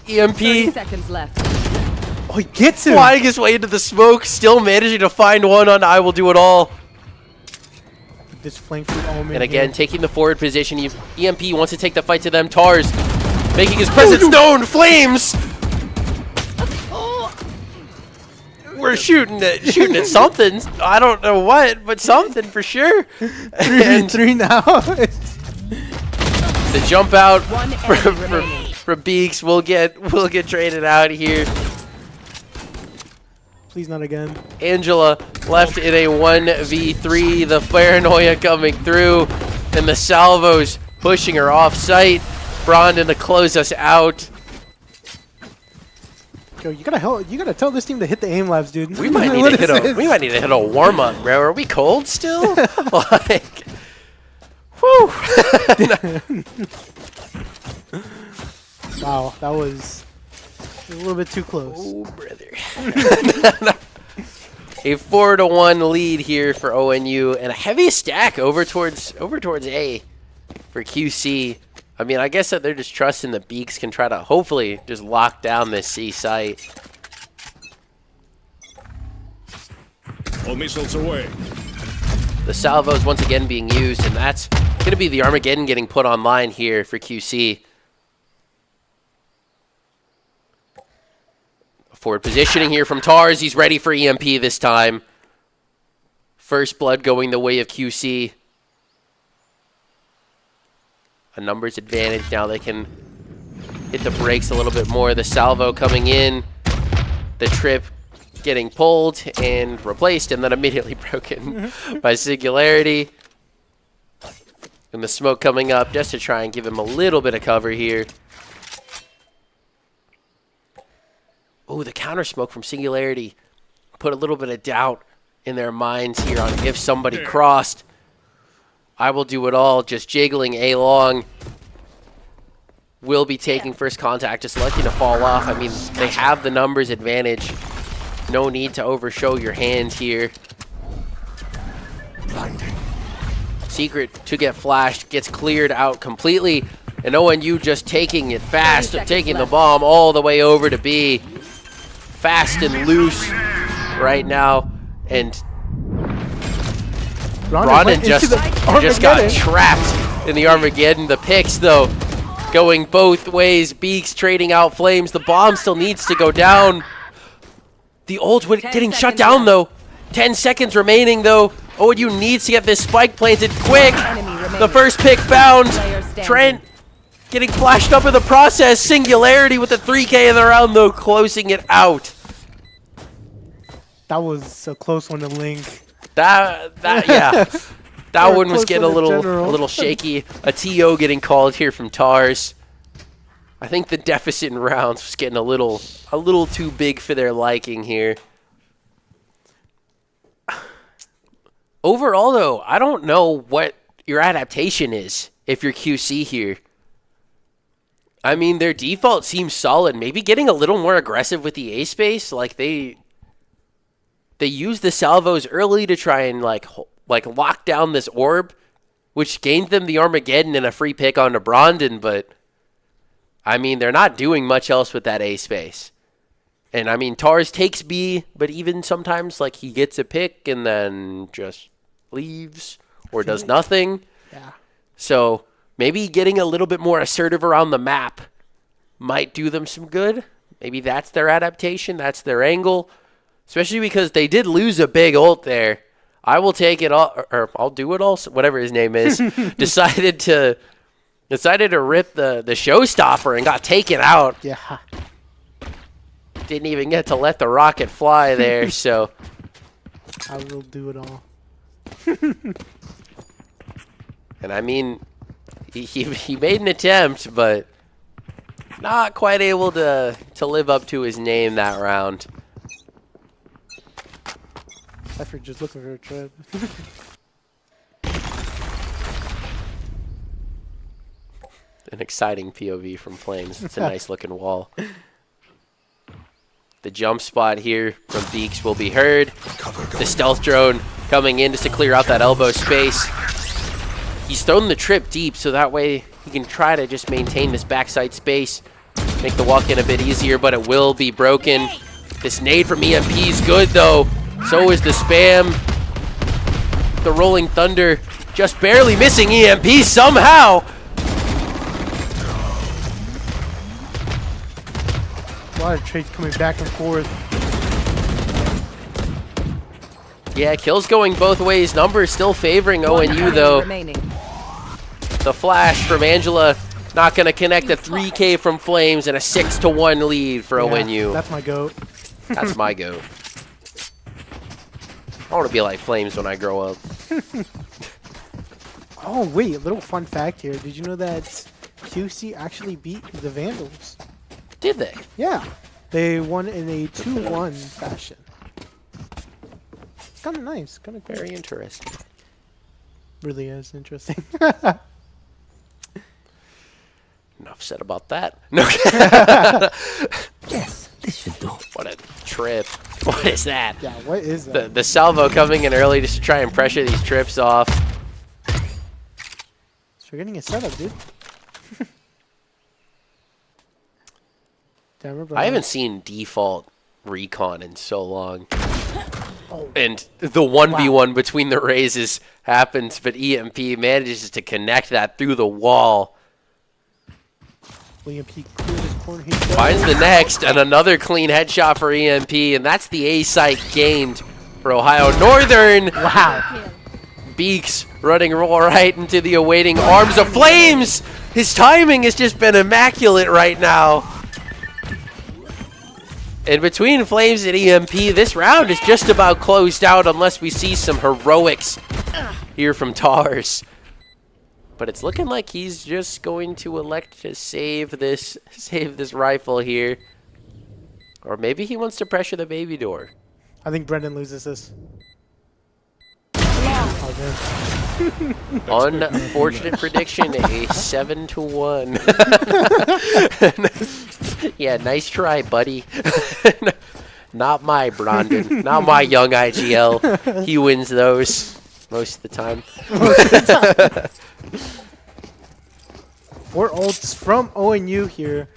30 EMP seconds left. Oh, he gets him. flying his way into the smoke, still managing to find one on I Will Do It All. This flank through Omen. And again, here. taking the forward position. EMP wants to take the fight to them. Tars making his presence known. Flames! We're shooting at something. I don't know what, but something for sure. 3v3 now. The jump out One enemy remaining. from Beaks will get traded out here. Please not again. Angela left in a 1v3. The paranoia coming through, and the salvos pushing her off site. Brondon to close us out. Yo, you gotta tell this team to hit the aim labs, dude. We might need What to hit is a this? we might need to hit a warm up, bro. Are we cold still? Like, whew. Wow, that was a little bit too close. Oh, brother. A 4-1 lead here for ONU, and a heavy stack over towards A for QC. I mean, I guess that they're just trusting the Beaks can try to hopefully just lock down this C site. All missiles away. The salvos once again being used, and that's going to be the Armageddon getting put online here for QC. Forward positioning here from Tars. He's ready for EMP this time. First blood going the way of QC. A numbers advantage. Now they can hit the brakes a little bit more. The salvo coming in. The trip getting pulled and replaced and then immediately broken by Singularity. And the smoke coming up just to try and give him a little bit of cover here. Oh, the counter smoke from Singularity put a little bit of doubt in their minds here on if somebody crossed. I will do it all, just jiggling A long. Will be taking first contact, just lucky to fall off. I mean, they have the numbers advantage. No need to overshow your hand here. Secret to get flashed, gets cleared out completely. And ONU just taking it fast, taking the bomb all the way over to B. Fast and loose right now. And Ronan just got trapped in the Armageddon. The picks, though, going both ways. Beaks trading out flames. The bomb still needs to go down. The ult getting shut down, though. 10 seconds remaining, though. ONU needs to get this spike planted quick. The first pick found. Trent getting flashed up in the process. Singularity with the 3K in the round, though, closing it out. That was a close one to Link. Yeah. That one was getting a little shaky. A TO getting called here from Tars. I think the deficit in rounds was getting a little too big for their liking here. Overall, though, I don't know what your adaptation is if you're QC here. I mean, their default seems solid. Maybe getting a little more aggressive with the A space. Like, they used the salvos early to try and, like lock down this orb, which gained them the Armageddon and a free pick onto Brondon, but I mean, they're not doing much else with that A space. And I mean, Tars takes B, but even sometimes, like, he gets a pick and then just leaves or does nothing. Yeah. So maybe getting a little bit more assertive around the map might do them some good. Maybe that's their adaptation. That's their angle. Especially because they did lose a big ult there. I will take it all, or I'll do it all, whatever his name is. decided to rip the showstopper and got taken out. Yeah. Didn't even get to let the rocket fly there, so. I will do it all. And I mean, he made an attempt, but not quite able to live up to his name that round. Cypher just looking for a trip. An exciting POV from Flames. It's a nice looking wall. The jump spot here from Beaks will be heard. The stealth drone coming in just to clear out that elbow space. He's thrown the trip deep so that way he can try to just maintain this backside space. Make the walk in a bit easier, but it will be broken. This nade from EMP is good though. So is the spam. The Rolling Thunder just barely missing EMP somehow. A lot of trades coming back and forth. Yeah, kills going both ways. Numbers still favoring ONU though. The flash from Angela not going to connect. A 3K from Flames and a 6-1 lead for ONU. That's my goat. That's my goat. I want to be like Flames when I grow up. Oh, wait, a little fun fact here. Did you know that QC actually beat the Vandals? Did they? Yeah. They won in a 2-1 fashion. It's kind of nice. Kind of cool. Very interesting. Really is interesting. Enough said about that. No. Yes, this should do. What a trip. What is that? Yeah, what is that? The salvo coming in early just to try and pressure these trips off. It's forgetting a setup, dude. Damn, I haven't seen default recon in so long. And the 1v1 between the raises happens, but EMP manages to connect that through the wall. EMP cleared his corner. Finds the next, and another clean headshot for EMP, and that's the A site gained for Ohio Northern. Wow. Beaks running right into the awaiting arms of flames. His timing has just been immaculate right now. And between Flames and EMP, this round is just about closed out unless we see some heroics here from Tars. But it's looking like he's just going to elect to save this rifle here. Or maybe he wants to pressure the baby door. I think Brendan loses this. Unfortunate prediction, a 7-1. Yeah, nice try, buddy. Not my Brandon, not my young IGL. He wins those most of the time. 4 ults from ONU here.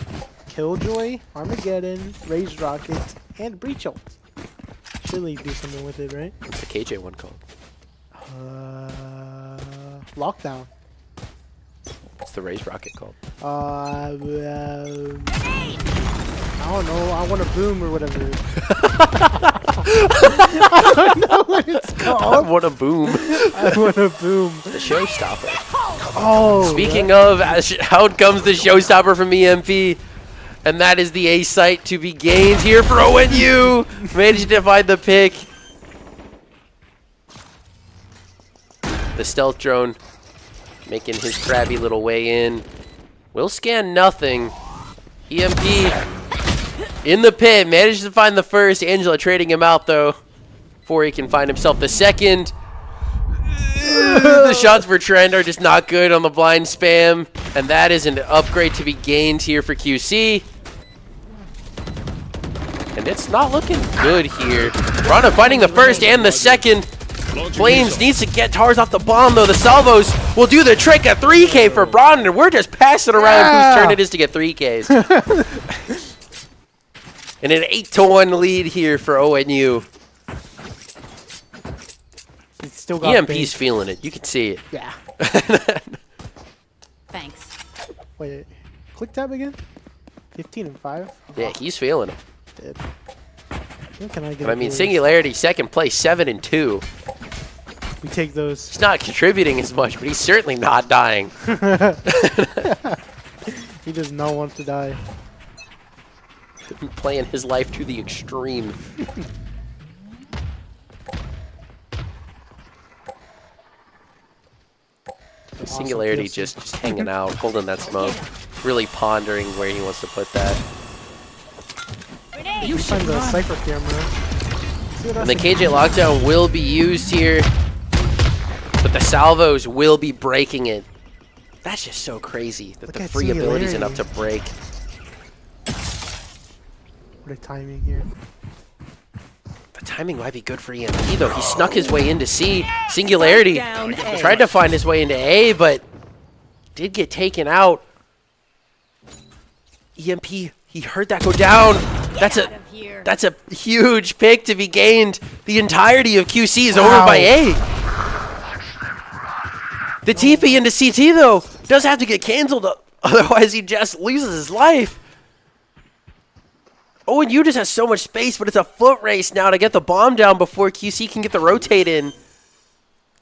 Killjoy, Armageddon, Raised Rocket, and Breach ult. Surely do something with it, right? What's the KJ one called? Lockdown. What's the Raised Rocket called? I don't know. I want a boom or whatever. I don't know what it's called. What a boom. I want a boom. The showstopper. Oh. Speaking of, out comes the showstopper from EMP. And that is the A site to be gained here for ONU. Managed to find the pick. The stealth drone making his crabby little way in. Will scan nothing. EMP in the pit. Managed to find the first. Angela trading him out though before he can find himself the second. The shots for Trend are just not good on the blind spam. And that is an upgrade to be gained here for QC. And it's not looking good here. Rana finding the first and the second. Flames needs to get Tars off the bomb though. The salvos will do the trick. A 3K for Brandon. We're just passing around whose turn it is to get 3Ks. And an 8-1 lead here for ONU. He's still got EMP's feeling it. You can see it. Yeah. Thanks. Wait. Click tab again? 15 and 5? Yeah, he's feeling it. Dead. What can I get? But I mean, Singularity, second place, 7-2. We take those. He's not contributing as much, but he's certainly not dying. He does not want to die. Playing his life to the extreme. Singularity just hanging out, holding that smoke, really pondering where he wants to put that. You find the Cypher camera. And the KJ lockdown will be used here, but the salvos will be breaking it. That's just so crazy that the free ability is enough to break. What a timing here. The timing might be good for EMP though. He snuck his way into C. Singularity tried to find his way into A, but did get taken out. EMP, he heard that go down. That's a huge pick to be gained. The entirety of QC is over by A. The TP into CT though does have to get canceled, otherwise he just loses his life. ONU just has so much space, but it's a foot race now to get the bomb down before QC can get the rotate in.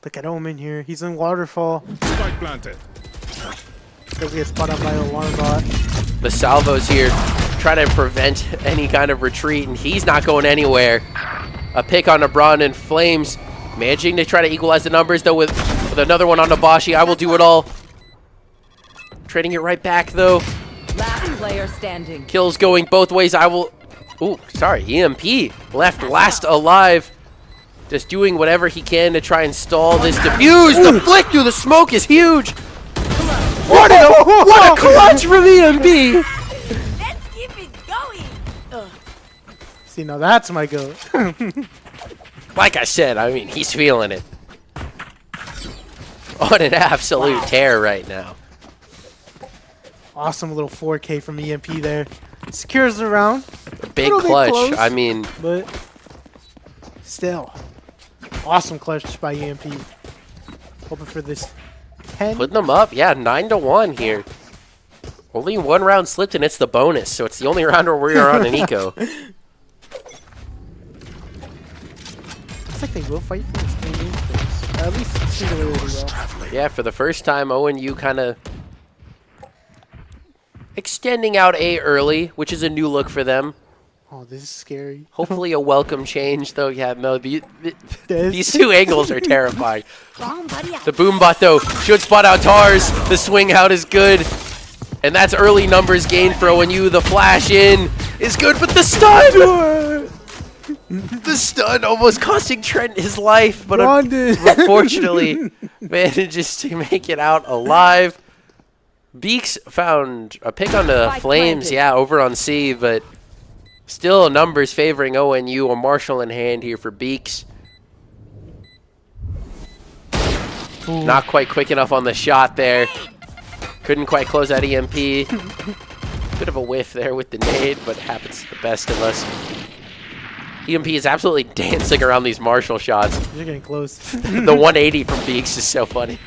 Look at Omen here. He's in waterfall. Spike planted. Does get spot up by alarm bot. The salvos here try to prevent any kind of retreat, and he's not going anywhere. A pick on LeBron and Flames, managing to try to equalize the numbers, though, with another one on Nabashi. I will do it all. Trading it right back, though. Last player standing. Kills going both ways. I will... Ooh, sorry. EMP left last alive. Just doing whatever he can to try and stall this defuse. The flick through the smoke is huge. What a clutch from EMP. Let's keep it going. See, now that's my goat. Like I said, I mean, he's feeling it. On an absolute tear right now. Awesome little 4K from EMP there. Secures the round. Big Little bit clutch. close. I mean, But still, awesome clutch by EMP. Hoping for this 10. putting them up. Yeah, 9-1 here. Only one round slipped, and it's the bonus, so it's the only round where we are on an eco. Looks like they will fight for this game. At least singularity will. Yeah, for the first time, ONU kind of extending out A early, which is a new look for them. Oh, this is scary. Hopefully a welcome change, though. Yeah, no, This- these two angles are terrifying. The boom bot, though, should spot out Tars. The swing out is good. And that's early numbers gained for ONU. The flash in is good, but the stun! The stun almost costing Trent his life, but unfortunately manages to make it out alive. Beaks found a pick on the Flames, yeah, over on C, but still numbers favoring ONU. A Marshall in hand here for Beaks. Ooh. Not quite quick enough on the shot there. Couldn't quite close that EMP. Bit of a whiff there with the nade, but happens to the best of us. EMP is absolutely dancing around these Marshall shots. You're getting close. The 180 from Beaks is so funny.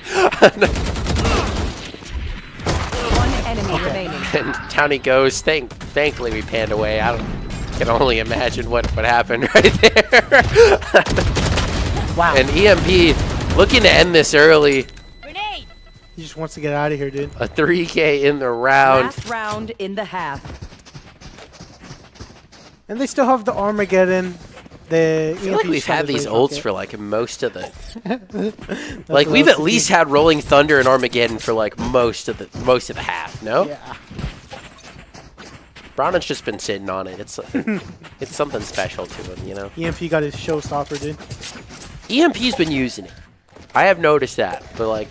One enemy remaining. And down he goes. Thankfully we panned away. I can only imagine what happened right there. Wow. And EMP looking to end this early. He just wants to get out of here, dude. A 3K in the round. Last round in the half. And they still have the Armageddon. I feel like we've had these ults for like most of the like we've at least had Rolling Thunder and Armageddon for like most of the half, no? Yeah. Brownon's just been sitting on it. It's something special to him, you know. EMP got his showstopper, dude. EMP's been using it. I have noticed that, but like,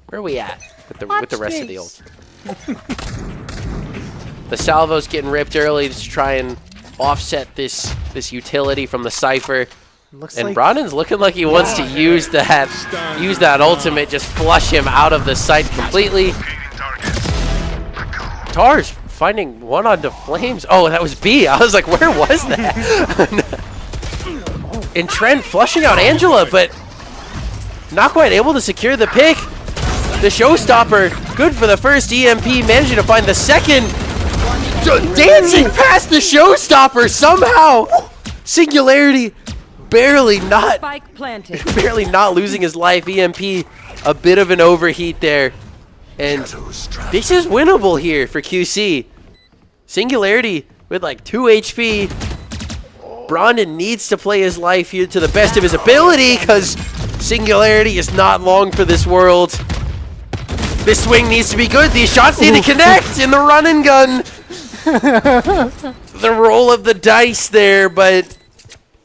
where are we at with the rest of the ults? The salvo's getting ripped early to try and offset this utility from the Cypher. Looks And like Bronin's looking like he wants to use that ultimate, just flush him out of the sight completely. Tars finding one onto Flames. Oh, that was B. I was like, where was that? And Trent flushing out Angela, but not quite able to secure the pick. The showstopper, good for the first EMP, managing to find the second. Dancing past the showstopper somehow. Singularity barely not Spike planted. barely not losing his life. EMP, a bit of an overheat there. And this is winnable here for QC. Singularity with like 2 HP. Brondon needs to play his life here to the best of his ability because Singularity is not long for this world. This swing needs to be good. These shots need to connect in the run and gun. The roll of the dice there, but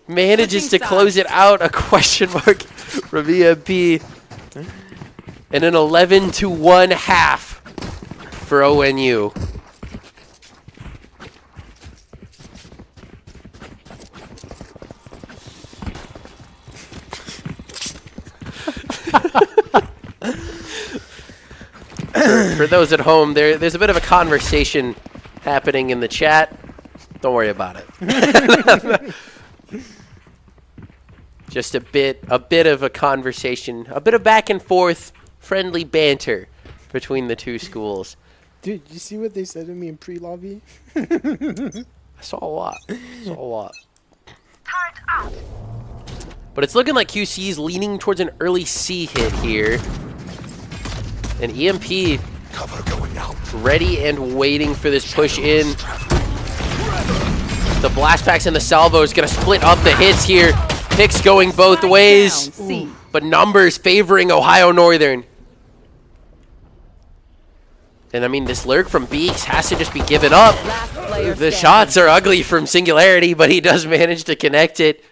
manages to close it out. A question mark from EMP. And an 11-1 half for ONU. For those at home, there's a bit of a conversation happening in the chat. Don't worry about it. Just a bit of a conversation, a bit of back and forth, friendly banter between the two schools. Dude, you see what they said to me in pre-lobby? I saw a lot. But it's looking like QC is leaning towards an early C hit here. And EMP ready and waiting for this push in. The blast packs and the salvo is going to split up the hits here. Picks going both ways. But numbers favoring Ohio Northern. And I mean, this lurk from Beaks has to just be given up. The shots are ugly from Singularity, but he does manage to connect it.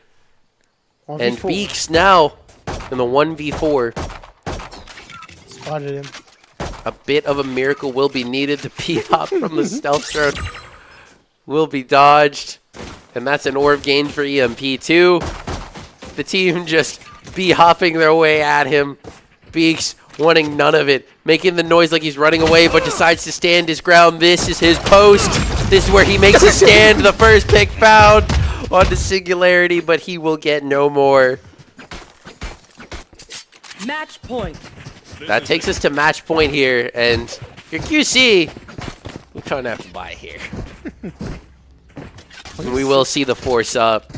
1v4. And Beaks now in the 1v4. Spotted him. A bit of a miracle will be needed. The P-hop from the stealth drone will be dodged. And that's an orb gain for EMP2. The team just B-hopping their way at him. Beaks wanting none of it, making the noise like he's running away, but decides to stand his ground. This is his post. This is where he makes a stand. The first pick found on the Singularity, but he will get no more. Match point. That takes us to match point here, and your QC, we're trying to have to buy here. And we will see the force up.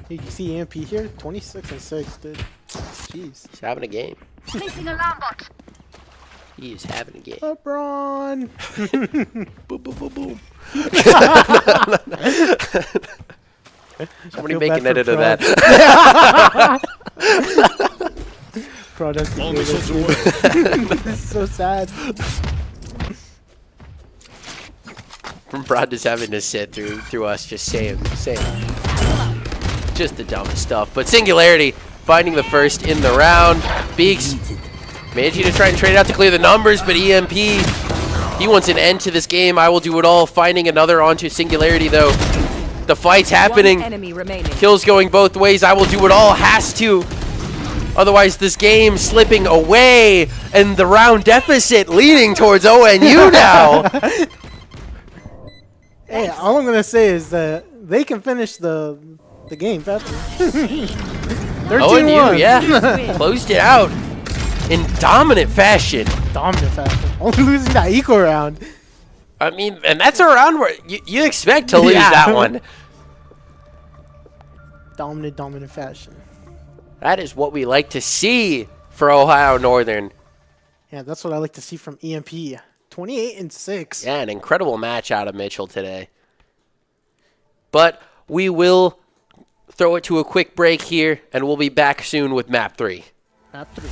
You see EMP here? 26 and 6, dude. Jeez. He's having a game. Placing alarm bot. He is having a game. LeBron. Boom, boom, boom, boom. Somebody feel make bad an for edit of Prod. that. Product. All missiles away. This is so sad. From Brad just having to sit through us just saying just the dumbest stuff. But Singularity finding the first in the round. Beaks managing to try and trade out to clear the numbers, but EMP, he wants an end to this game. I will do it all. Finding another onto Singularity though. The fight's happening. One enemy remaining. Kills going both ways. I will do it all. Has to. Otherwise, this game slipping away, and the round deficit leading towards ONU now. Hey, all I'm gonna say is that they can finish the game faster. 13-1. ONU, yeah, closed it out in dominant fashion. Dominant fashion. Only losing that equal round. I mean, and that's a round where you expect to lose Yeah. that one. Dominant fashion. That is what we like to see for Ohio Northern. Yeah, that's what I like to see from EMP. 28 and 6. Yeah, an incredible match out of Mitchell today. But we will throw it to a quick break here, and we'll be back soon with Map 3. Map 3.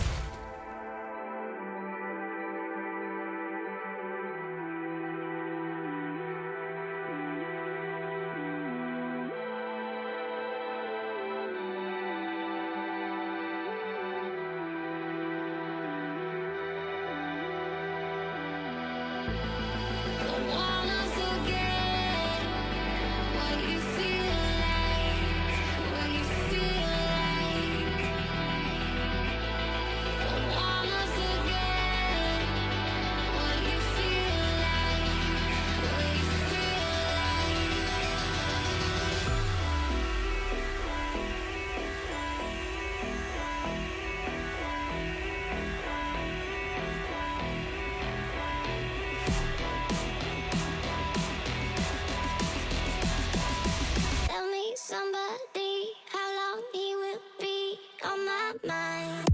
Tell me somebody how long he will be on my mind.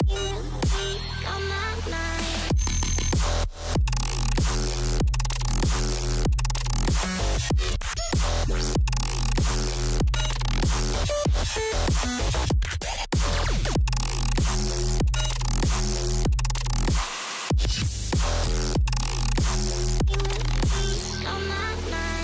He will be on my mind. On my mind.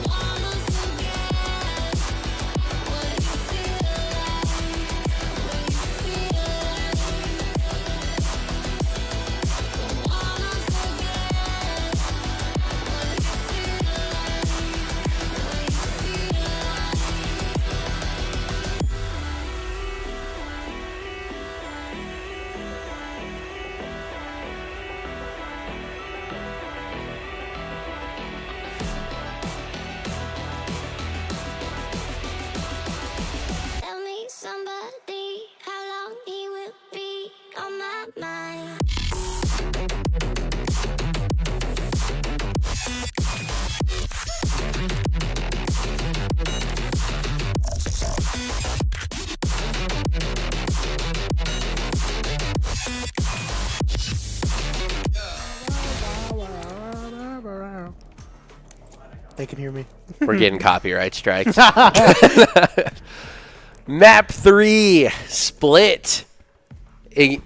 Wanna forget what you feel like, what you feel like. Wanna forget what you feel like, what you feel like. Tell me somebody how long he will be on my mind. They can hear me. We're getting copyright strikes. Map 3, Split. A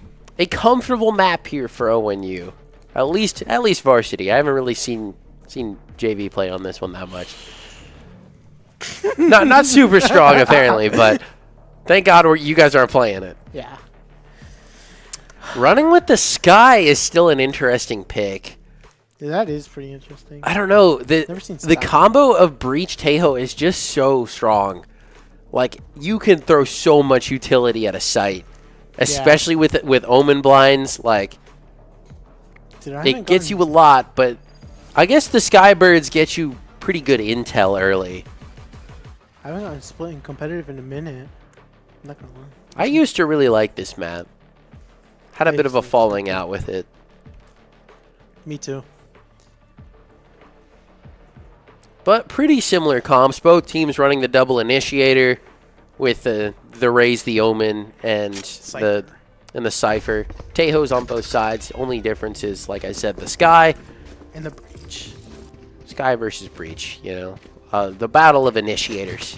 comfortable map here for ONU. At least varsity. I haven't really seen JV play on this one that much. not super strong apparently, but thank God you guys aren't playing it. Yeah. Running with the Sky is still an interesting pick. Yeah, that is pretty interesting. I don't know. Never seen The Sky. combo of Breach Tejo is just so strong. Like, you can throw so much utility at a site, especially with Omen blinds. Like, it gets you a lot, but I guess the Skybirds get you pretty good intel early. I haven't gotten Split in competitive in a minute. I'm not gonna lie. I used to really like this map. Had a bit of a falling out with it. Me too. But pretty similar comps. Both teams running the double initiator with the Raise the Omen and the Cypher. Tejo's on both sides. Only difference is, like I said, the Sky. And the Breach. Sky versus Breach, you know. The battle of initiators.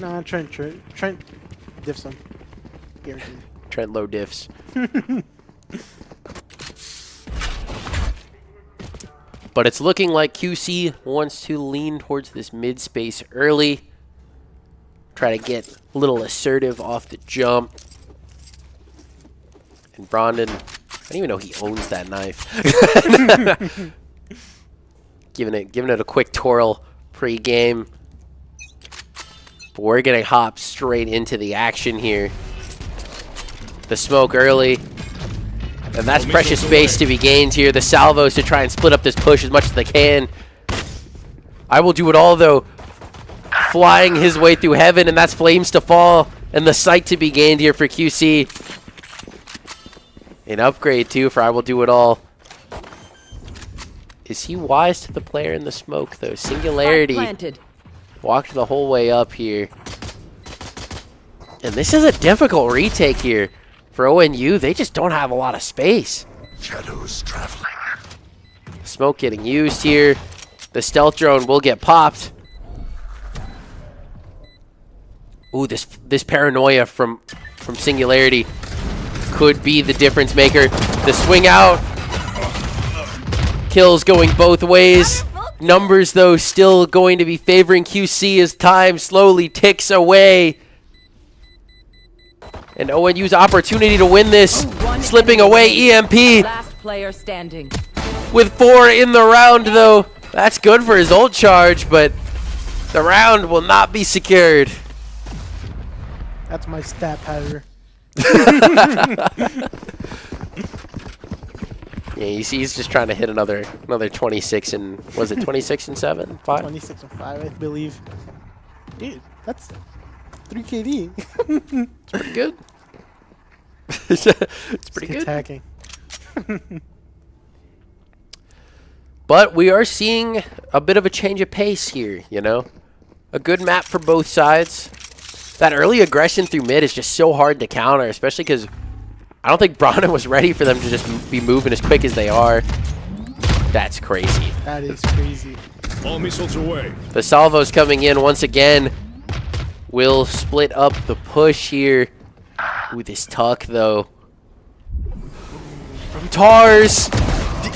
Nah, Trent diffs him. Guaranteed. Trent low diffs. But it's looking like QC wants to lean towards this mid space early. Try to get a little assertive off the jump. And Brondon, I don't even know he owns that knife. giving it a quick twirl pre-game. But we're gonna hop straight into the action here. The smoke early. And that's precious space to be gained here. The salvos to try and split up this push as much as they can. I will do it all, though. Flying his way through heaven, and that's flames to fall. And the sight to be gained here for QC. An upgrade, too, for I will do it all. Is he wise to the player in the smoke, though? Singularity walked the whole way up here. And this is a difficult retake here. For ONU, they just don't have a lot of space. Shadows traveling. Smoke getting used here. The stealth drone will get popped. Ooh, this paranoia from Singularity could be the difference maker. The swing out. Kills going both ways. Numbers, though, still going to be favoring QC as time slowly ticks away. And ONU's opportunity to win this, slipping away. EMP Last player standing. with 4 in the round, though. That's good for his ult charge, but the round will not be secured. That's my stat pattern. Yeah, you see, he's just trying to hit another 26 and was it 26 and 7, 5? 26 and 5, I believe. Dude, that's 3 KD. It's pretty good. It's pretty good. Attacking. But we are seeing a bit of a change of pace here, you know? A good map for both sides. That early aggression through mid is just so hard to counter, especially because I don't think Brondon was ready for them to just be moving as quick as they are. That's crazy. That is crazy. All missiles away. The salvos coming in once again. Will split up the push here. Ooh, this tuck, though. From Tars.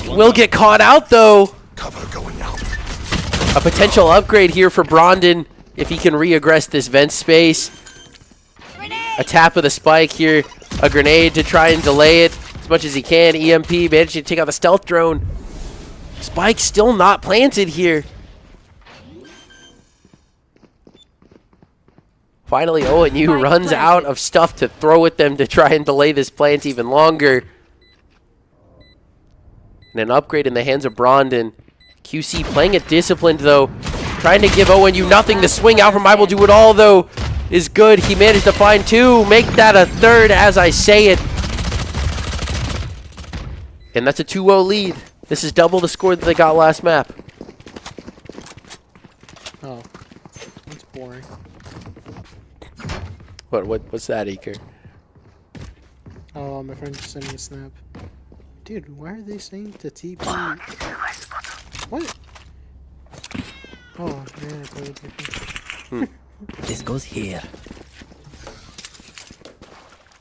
Will get caught out, though. Cover going out. A potential upgrade here for Brondon if he can re-aggress this vent space. A tap of the spike here. A grenade to try and delay it as much as he can. EMP managing to take out the stealth drone. Spike still not planted here. Finally, ONU runs out of stuff to throw at them to try and delay this plant even longer. And an upgrade in the hands of Brondon. QC playing it disciplined, though. Trying to give ONU nothing. The swing out from I Will Do It All, though, is good. He managed to find 2. Make that a 3rd as I say it. And that's a 2-0 lead. This is double the score that they got last map. Oh, that's boring. What's that, Eker? Oh, my friend just sent me a snap. Dude, why are they saying to TP? What? Oh, man, I played different. This goes here.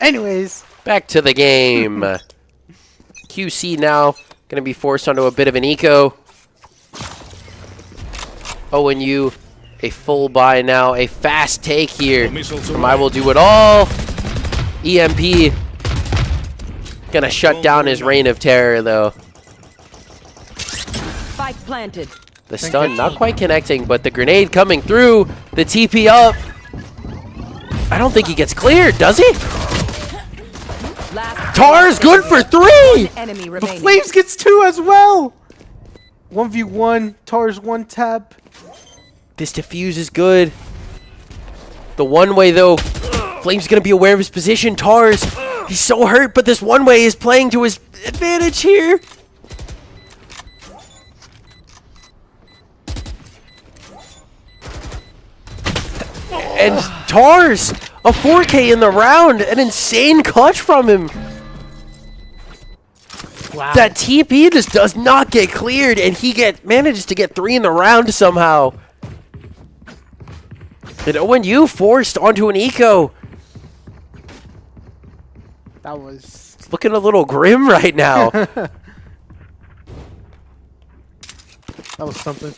Anyways. Back to the game. QC now going to be forced onto a bit of an eco. ONU, a full buy now. A fast take here from I Will Do It All. EMP going to shut down his reign of terror, though. Spike planted. The stun not quite connecting, but the grenade coming through. The TP up. I don't think he gets cleared, does he? Tar's good for 3! Enemy The remaining. Flames gets 2 as well! 1v1, Tar's 1 tap. This defuse is good. The one way, though, Flame's going to be aware of his position. Tar's, he's so hurt, but this one way is playing to his advantage here. And Tar's, a 4K in the round, an insane clutch from him. Wow. That TP just does not get cleared, and he manages to get 3 in the round somehow. And ONU forced onto an eco. That was... It's looking a little grim right now. That was something.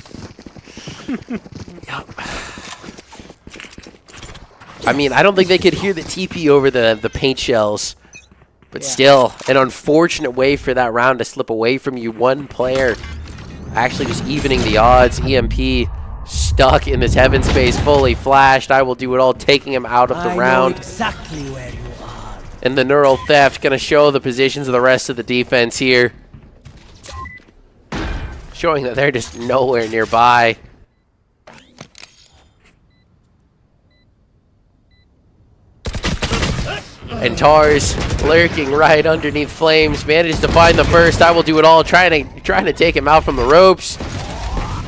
I mean, I don't think they could hear the TP over the paint shells. But Yeah. still, an unfortunate way for that round to slip away from you. One player actually just evening the odds. EMP stuck in this heaven space, fully flashed. I Will Do It All, taking him out of the I know round. exactly where you are. And the neural theft going to show the positions of the rest of the defense here. Showing that they're just nowhere nearby. And Tar's lurking right underneath Flames. Manages to find the first. I Will Do It All, trying to take him out from the ropes.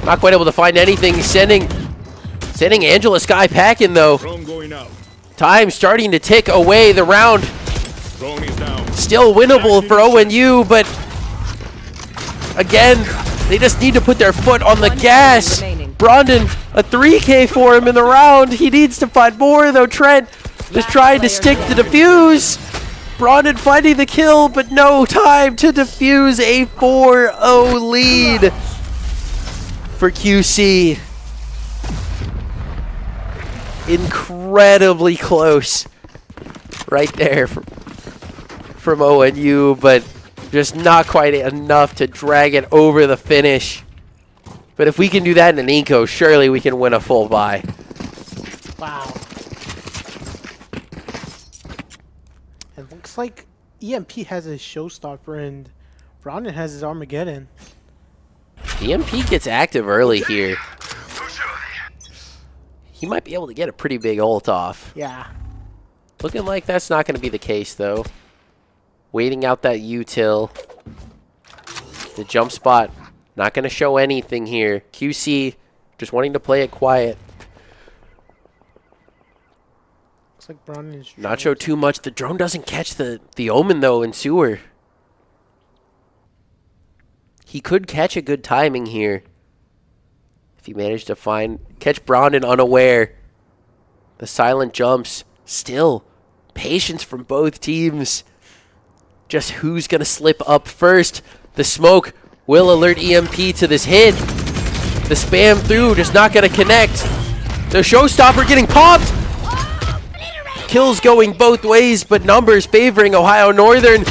Not quite able to find anything. Sending Angela Sky packing, though. Drone going out. Time starting to tick away. The round Drone is down. still winnable for ONU, but again, they just need to put their foot on the gas. remaining. Brondon, a 3K for him in the round. He needs to find more, though. Trent just trying to stick the defuse. Brondon finding the kill, but no time to defuse. A 4-0 lead for QC. Incredibly close right there from ONU, but just not quite enough to drag it over the finish. But if we can do that in an eco, surely we can win a full buy. Wow. It looks like EMP has his showstopper and Brandon has his Armageddon. EMP gets active early here. He might be able to get a pretty big ult off. Yeah. Looking like that's not going to be the case, though. Waiting out that util. The jump spot, not going to show anything here. QC just wanting to play it quiet. Looks like Brandon is Not show too much. The drone doesn't catch the omen, though, in sewer. He could catch a good timing here. If he managed to catch Brondon unaware. The silent jumps. Still, patience from both teams. Just who's going to slip up first. The smoke will alert EMP to this hit. The spam through, just not going to connect. The showstopper getting popped. Kills going both ways, but numbers favoring Ohio Northern.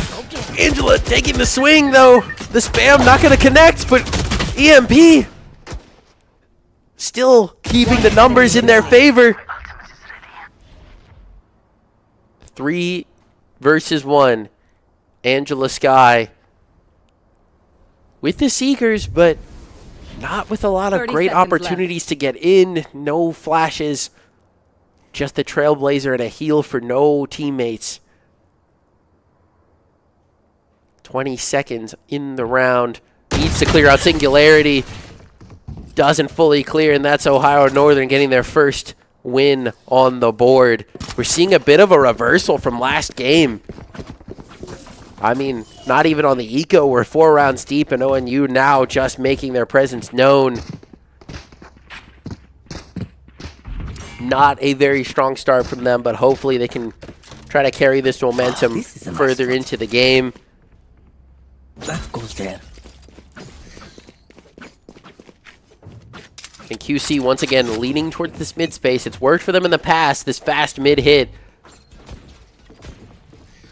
Angela taking the swing, though. The spam not going to connect, but EMP still keeping the numbers in their favor. 3 versus 1. Angela Sky with the Seekers, but not with a lot of 30 great seconds opportunities to get in. No flashes. Just the Trailblazer and a heal for no teammates. 20 seconds in the round. Needs to clear out Singularity. Doesn't fully clear, and that's Ohio Northern getting their first win on the board. We're seeing a bit of a reversal from last game. I mean, not even on the eco. We're 4 rounds deep, and ONU now just making their presence known. Not a very strong start from them, but hopefully they can try to carry this momentum This is a nice further spot. into the game. That goes there. And QC once again leaning towards this mid space. It's worked for them in the past, this fast mid hit.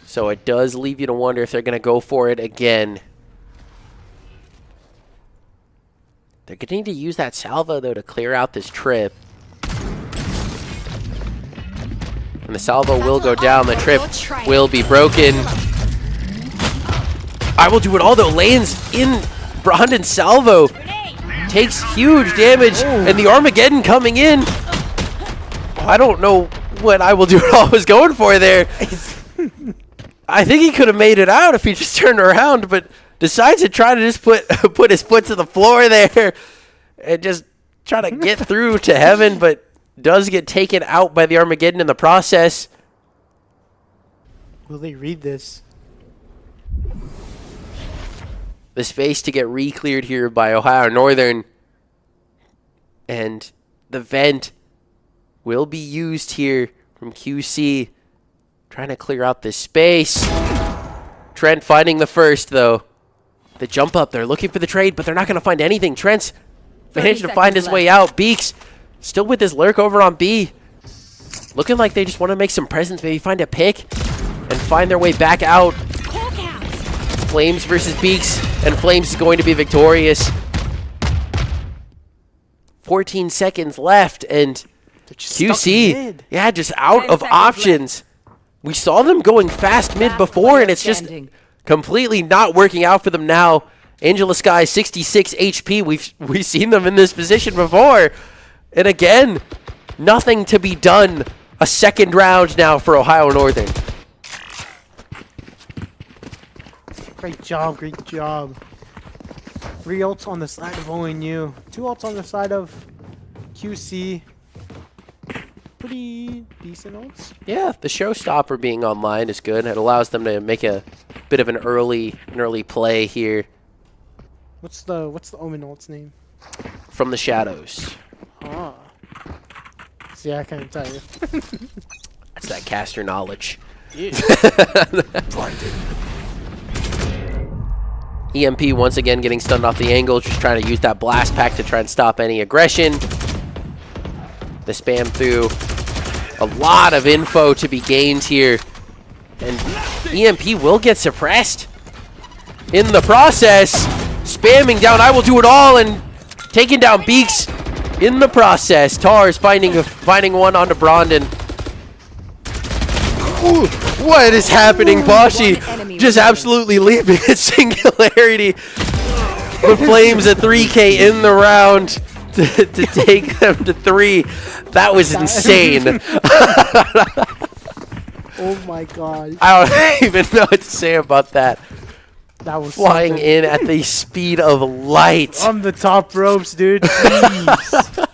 So it does leave you to wonder if they're going to go for it again. They're going to need to use that salvo, though, to clear out this trip. And the salvo will go down. The trip will be broken. I will do it all, though. Lands in Brandon's salvo. Takes huge damage. And the Armageddon coming in. I don't know what I will do it all was going for there. I think he could have made it out if he just turned around, but decides to try to just put his foot to the floor there and just try to get through to heaven, but does get taken out by the Armageddon in the process. Will they read this? The space to get re-cleared here by Ohio Northern. And the vent will be used here from QC. Trying to clear out this space. Trent finding the first, though. The jump up, they're looking for the trade, but they're not going to find anything. Trent's managed to find his way out. Beaks still with his lurk over on B. Looking like they just want to make some presence, maybe find a pick and find their way back out. Flames versus Beaks, and Flames is going to be victorious. 14 seconds left, and QC, yeah, just out 10 of seconds options. We saw them going fast mid before, and it's just completely not working out for them now. Angela Sky, 66 HP. We've seen them in this position before. And again, nothing to be done. A second round now for Ohio Northern. Great job, great job. 3 ults on the side of ONU. 2 ults on the side of QC. Pretty decent ults. Yeah, the showstopper being online is good. It allows them to make a bit of an early play here. What's the Omen ult's name? From the shadows. Ah. See, I can't tell you. That's that caster knowledge. EMP once again getting stunned off the angle, just trying to use that blast pack to try and stop any aggression. The spam through. A lot of info to be gained here. And EMP will get suppressed in the process. Spamming down, I will do it all, and taking down Beaks in the process. Tars finding one onto Brandon. Ooh, what is happening? Boshi just absolutely leaping at Singularity. The Flames at 3K in the round to take them to 3. That was insane. Oh my god. I don't even know what to say about that. That was Flying something. in at the speed of light. On the top ropes, dude. Jeez.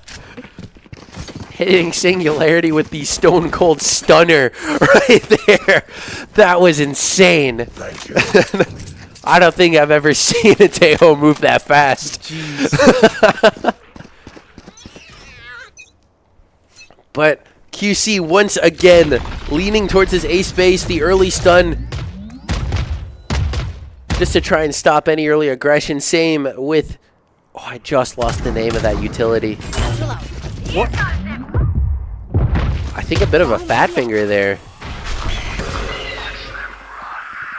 Hitting Singularity with the Stone Cold Stunner right there. That was insane. Thank you. I don't think I've ever seen a Teho move that fast. Jeez. But QC once again leaning towards his A space, the early stun. Just to try and stop any early aggression. Same with... Oh, I just lost the name of that utility. What? I think a bit of a fat finger there.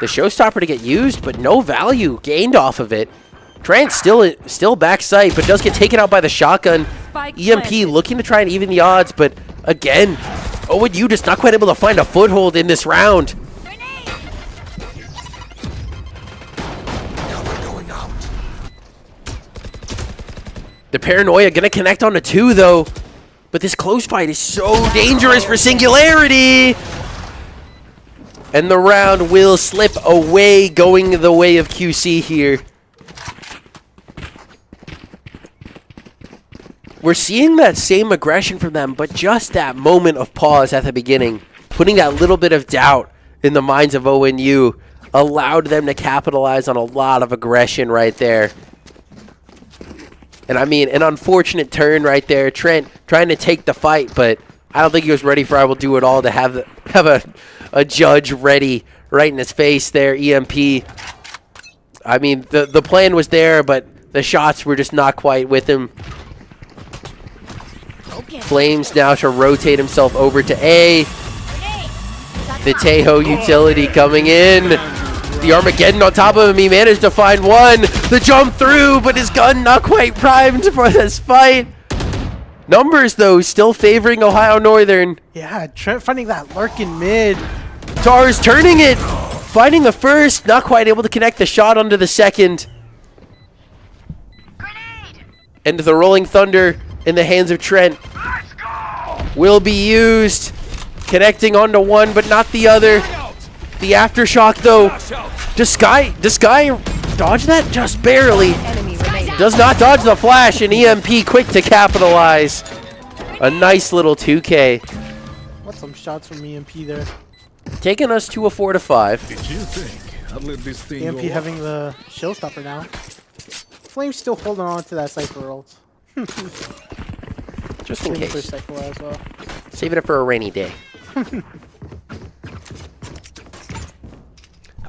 The showstopper to get used, but no value gained off of it. Trent still backside, but does get taken out by the shotgun. EMP looking to try and even the odds, but again, ONU just not quite able to find a foothold in this round. The Paranoia gonna connect on the 2 though. But this close fight is so dangerous for Singularity. And the round will slip away, going the way of QC here. We're seeing that same aggression from them, but just that moment of pause at the beginning, putting that little bit of doubt in the minds of ONU. allowed them to capitalize on a lot of aggression right there. And I mean, an unfortunate turn right there. Trent trying to take the fight, but I don't think he was ready for I Will Do It All to have a judge ready right in his face there, EMP. I mean, the plan was there, but the shots were just not quite with him. Flames now to rotate himself over to A. The Tejo utility coming in. The Armageddon on top of him. He managed to find one. The jump through, but his gun not quite primed for this fight. Numbers, though, still favoring Ohio Northern. Yeah, Trent finding that lurk in mid. Tars turning it. Finding the first. Not quite able to connect the shot onto the second. And the Rolling Thunder in the hands of Trent will be used. Connecting onto one, but not the other. The aftershock, though. Does Sky dodge that? Just barely. Does not dodge the flash, and EMP quick to capitalize. A nice little 2K. What's some shots from EMP there? Taking us to a 4-5. Did you think I'd let this thing EMP go having the showstopper now. Flames still holding on to that Cypher ult. Just in Same for case. Cypher as well. Saving it for a rainy day.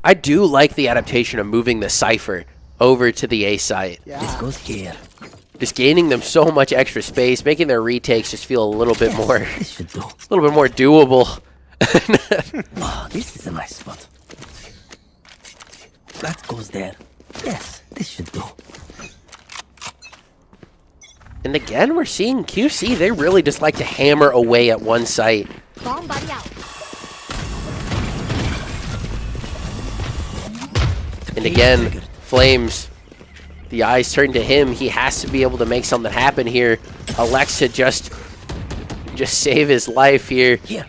I do like the adaptation of moving the Cypher over to the A site. This Yeah. goes here. Just gaining them so much extra space, making their retakes just feel a little bit more, This should do. doable. Oh, this is a nice spot. That goes there. Yes, this should do. And again, we're seeing QC. They really just like to hammer away at one site. Bomb buddy out. And again, Flames, the eyes turn to him. He has to be able to make something happen here. Alexa just save his life here. Here.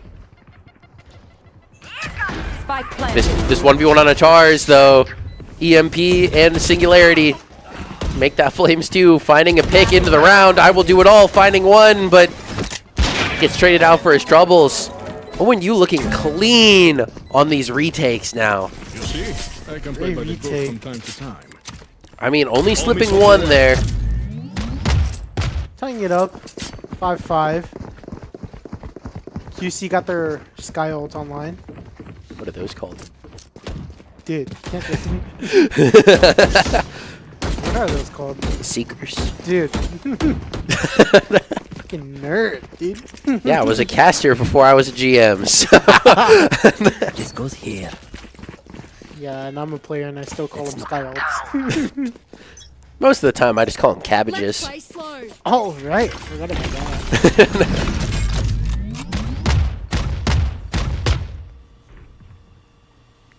Spike planted. This 1v1 on a Tars, though. EMP and Singularity. Make that Flames 2. Finding a pick into the round. I Will Do It All. Finding one, but gets traded out for his troubles. ONU looking clean on these retakes now. You see, I can play by the book retake. from time to time. I mean, only slipping one there. Tying it up. 5-5. QC got their Sky ult online. What are those called? Dude, can't listen. What are those called? Seekers. Dude. Fucking nerd, dude. Yeah, I was a caster before I was a GM. So. This goes here. Yeah, and I'm a player and I still call them Sky ults. Most of the time, I just call them cabbages. Play slow. Oh, right. Forgot about that.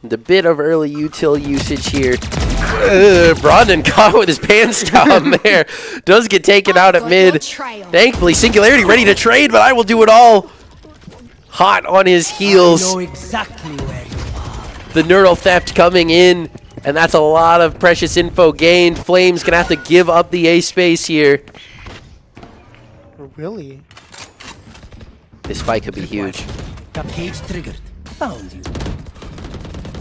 The bit of early util usage here. Brandon caught with his pants down there. Does get taken out at mid. Thankfully, Singularity ready to trade, but I Will Do It All. Hot on his heels. Exactly where you are. The Neural Theft coming in, and that's a lot of precious info gained. Flames gonna have to give up the A space here. Really? This fight could be huge. The page triggered. Found you.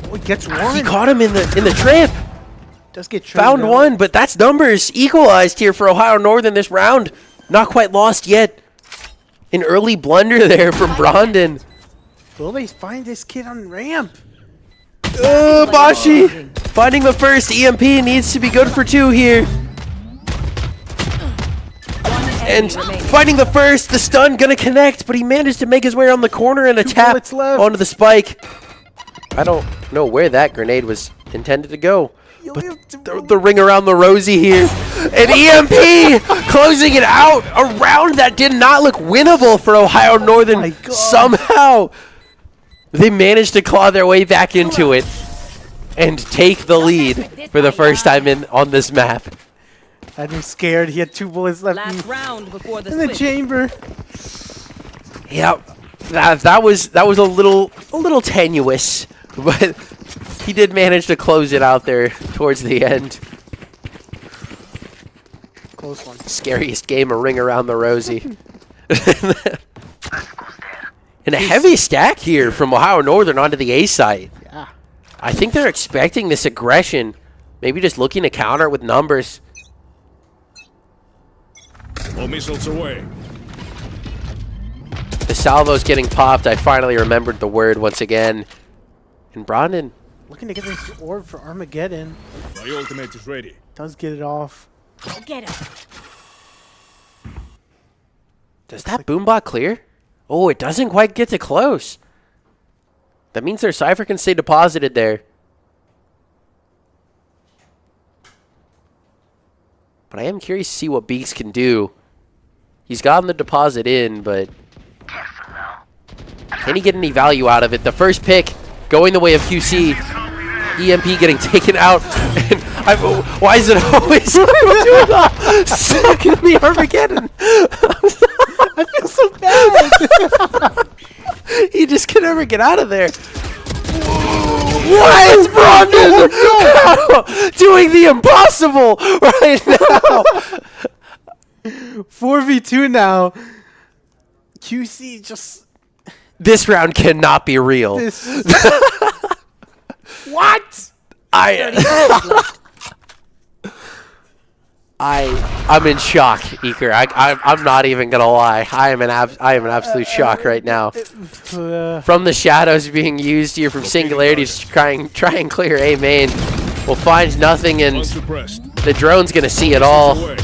Oh, he gets He one. caught him in the trip. Does get traded Found out. one, but that's numbers equalized here for Ohio Northern this round. Not quite lost yet. An early blunder there from Brandon. Will they find this kid on ramp? Bashi finding the first. EMP needs to be good for 2 here. And finding the first, the stun gonna connect, but he managed to make his way around the corner and a 2 tap bullets left. onto the spike. I don't know where that grenade was intended to go. But the ring around the rosy here. And EMP closing it out. A round that did not look winnable for Ohio Northern. my God. Somehow, they managed to claw their way back into it and take the lead for the first time on this map. Had me scared. He had 2 bullets left Last round before the in the switch. chamber. Yep, that was a little tenuous, but he did manage to close it out there towards the end. Close one. Scariest game of Ring Around the Rosie. And a heavy stack here from Ohio Northern onto the A side. Yeah. I think they're expecting this aggression. Maybe just looking to counter it with numbers. All missiles away. The salvo's getting popped. I finally remembered the word once again. And Brandon Looking to get this orb for Armageddon. My ultimate is ready. Does get it off. Go get him. Does that boombot clear? Oh, it doesn't quite get to close. That means their Cypher can stay deposited there. But I am curious to see what Beaks can do. He's gotten the deposit in, but can he get any value out of it? The first pick going the way of QC. EMP getting taken out. And why is it always stuck in the Armageddon? I feel so bad. He just can never get out of there. Why is Brandon doing the impossible right now? 4v2 now. QC just... This round cannot be real. What? I'm in shock, Eker. I'm not even gonna lie. I am in absolute shock right now. From the shadows being used here from Singularity to try and clear A main. Will find nothing, and the drone's gonna see it all.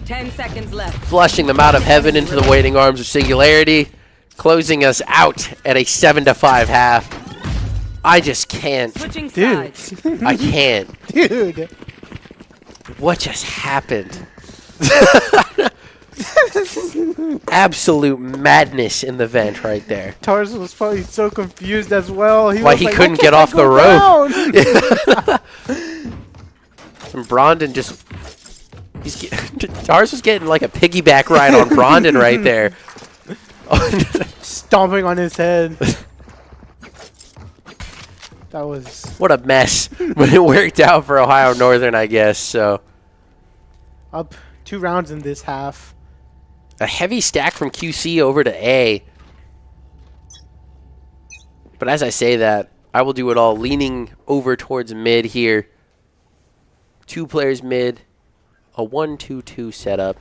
10 seconds left. Flushing them out of heaven into the waiting arms of Singularity, closing us out at a 7-5 half. I just can't. Switching Dude. sides. I can't. Dude. What just happened? Absolute madness in the vent right there. Tars was probably so confused as well. Why was he like, couldn't "Why get can't I off the go rope." And Brandon just... Tars was getting like a piggyback ride on Brandon right there. Stomping on his head. That was... What a mess. But it worked out for Ohio Northern, I guess, so... Up 2 rounds in this half. A heavy stack from QC over to A. But as I say that, I will do it all leaning over towards mid here. 2 players mid. A 1-2-2 setup.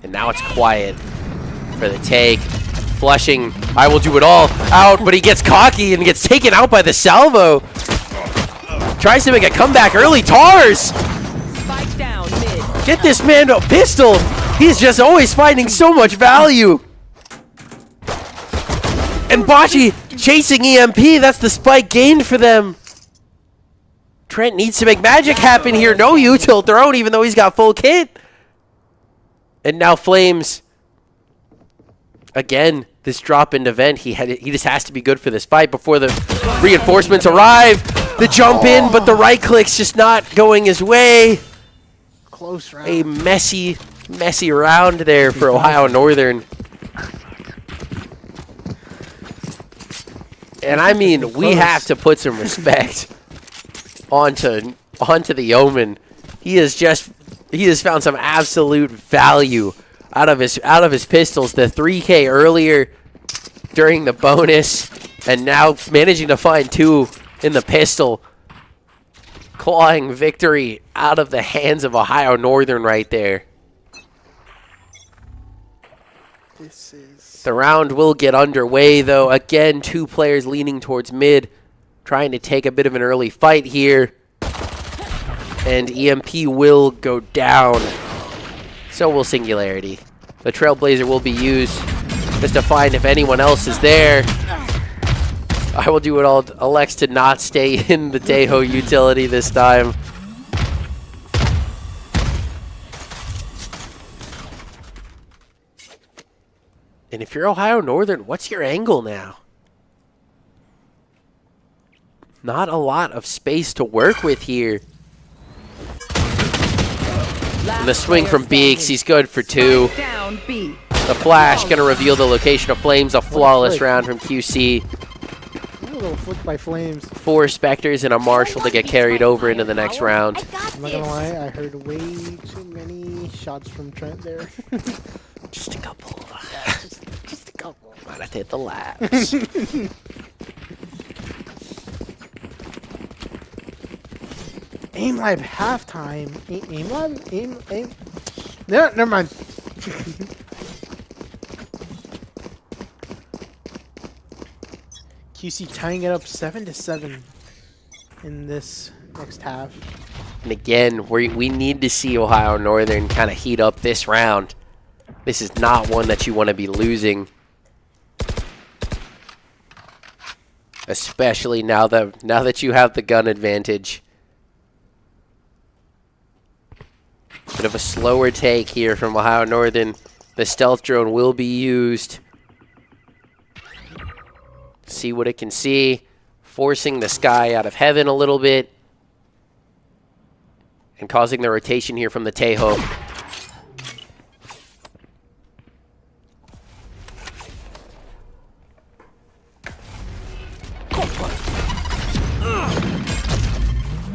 And now it's quiet for the take. Flushing. I will do it all. Out, but he gets cocky and gets taken out by the salvo. Tries to make a comeback early. Tars! Spike down mid. Get this man a pistol. He's just always finding so much value. And Bocce chasing EMP. That's the spike gained for them. Trent needs to make magic happen here. No util thrown, even though he's got full kit. And now Flames. Again, this drop in event, he just has to be good for this fight before the reinforcements arrive. The jump in, but the right click's just not going his way. Close round. A messy round there for Ohio Northern. And I mean, we have to put some respect onto the Omen. He has found some absolute value out of his pistols. The 3K earlier during the bonus, and now managing to find 2 in the pistol. Clawing victory out of the hands of Ohio Northern right there. The round will get underway though. Again, 2 players leaning towards mid, trying to take a bit of an early fight here. And EMP will go down. So will Singularity. The Trailblazer will be used just to find if anyone else is there. I will do it all. Elects to not stay in the Tejo utility this time. And if you're Ohio Northern, what's your angle now? Not a lot of space to work with here. And the swing from Beaks, he's good for 2. Down B. The flash gonna reveal the location of Flames. A flawless round from QC. A little flick by Flames. 4 Spectres and a Marshal to get carried over into the next round. I'm not gonna lie, I heard way too many shots from Trent there. Just a couple. Just a couple. But I think hit the labs. Aim Lab halftime. Aim Lab? Aim. No, never mind. QC tying it up 7-7 in this next half. And again, we need to see Ohio Northern kind of heat up this round. This is not one that you want to be losing. Especially now that you have the gun advantage. Bit of a slower take here from Ohio Northern. The stealth drone will be used. See what it can see. Forcing the sky out of heaven a little bit. And causing the rotation here from the Tejo.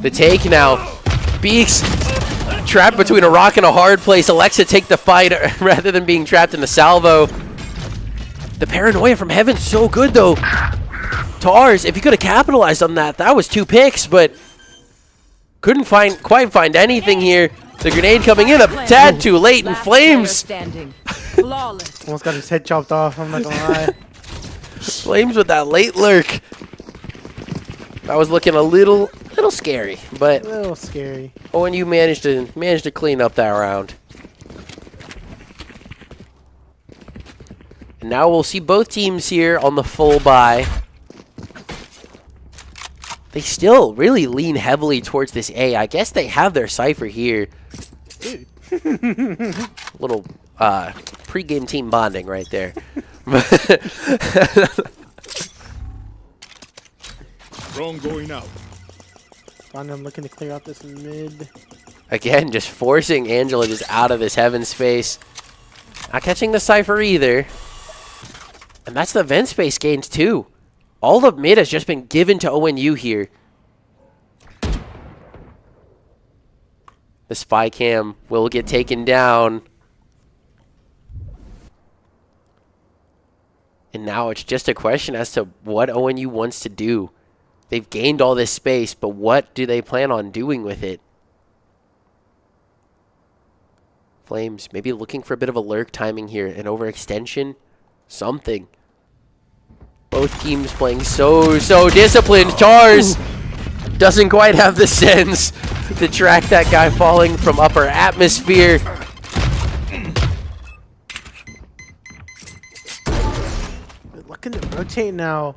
The take now. Beaks trapped between a rock and a hard place. Alexa take the fight rather than being trapped in the salvo. The paranoia from heaven so good though. Tars, if he could have capitalized on that, that was 2 picks, but couldn't quite find anything here. The grenade coming in a tad too late, and Flames. Flawless. Almost got his head chopped off, I'm not gonna lie. Flames with that late lurk. That was looking a little scary, but A little scary. ONU managed to clean up that round. And now we'll see both teams here on the full buy. They still really lean heavily towards this A. I guess they have their Cypher here. Little pre-game team bonding right there. Drone going out. I'm looking to clear out this mid. Again, just forcing Angela just out of this heaven space. Not catching the Cypher either. And that's the vent space gains too. All of mid has just been given to ONU here. The spy cam will get taken down. And now it's just a question as to what ONU wants to do. They've gained all this space, but what do they plan on doing with it? Flames maybe looking for a bit of a lurk timing here. An overextension? Something. Both teams playing so disciplined. Tars doesn't quite have the sense to track that guy falling from upper atmosphere. They're looking to rotate now.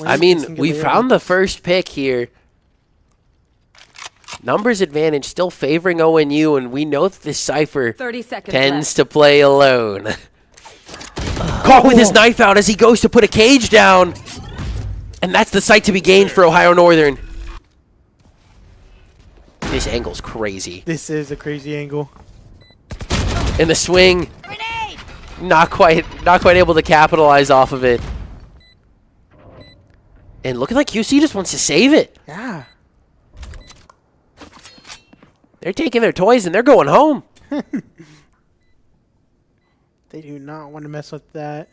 I mean, we found the first pick here. Numbers advantage still favoring ONU, and we know that this Cypher 30 seconds tends left. to play alone. Caught with his knife out as he goes to put a cage down. And that's the sight to be gained for Ohio Northern. This angle's crazy. This is a crazy angle. In the swing. Not quite able to capitalize off of it. And looking like QC just wants to save it. Yeah. They're taking their toys and they're going home. They do not want to mess with that.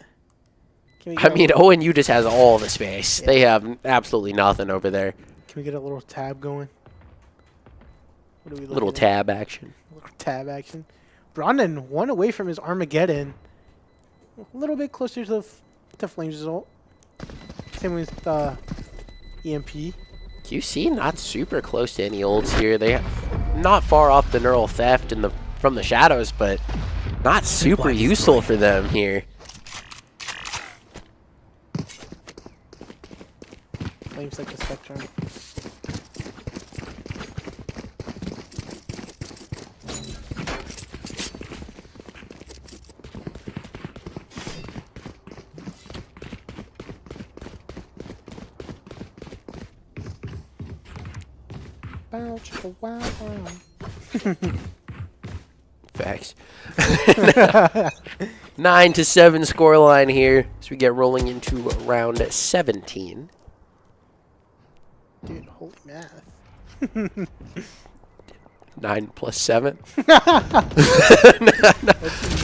I mean, ONU just has all the space. Yeah. They have absolutely nothing over there. Can we get a little tab going? What are we little tab action. Little tab action. Brandon, one away from his Armageddon. A little bit closer to the Flames result. Same with EMP. QC not super close to any ults here. They not far off the neural theft from the shadows, but not super useful for them here. Flames like the Spectrum. Facts. 9-7 scoreline here as we get rolling into round 17. Dude, holy math. 9 plus 7. That's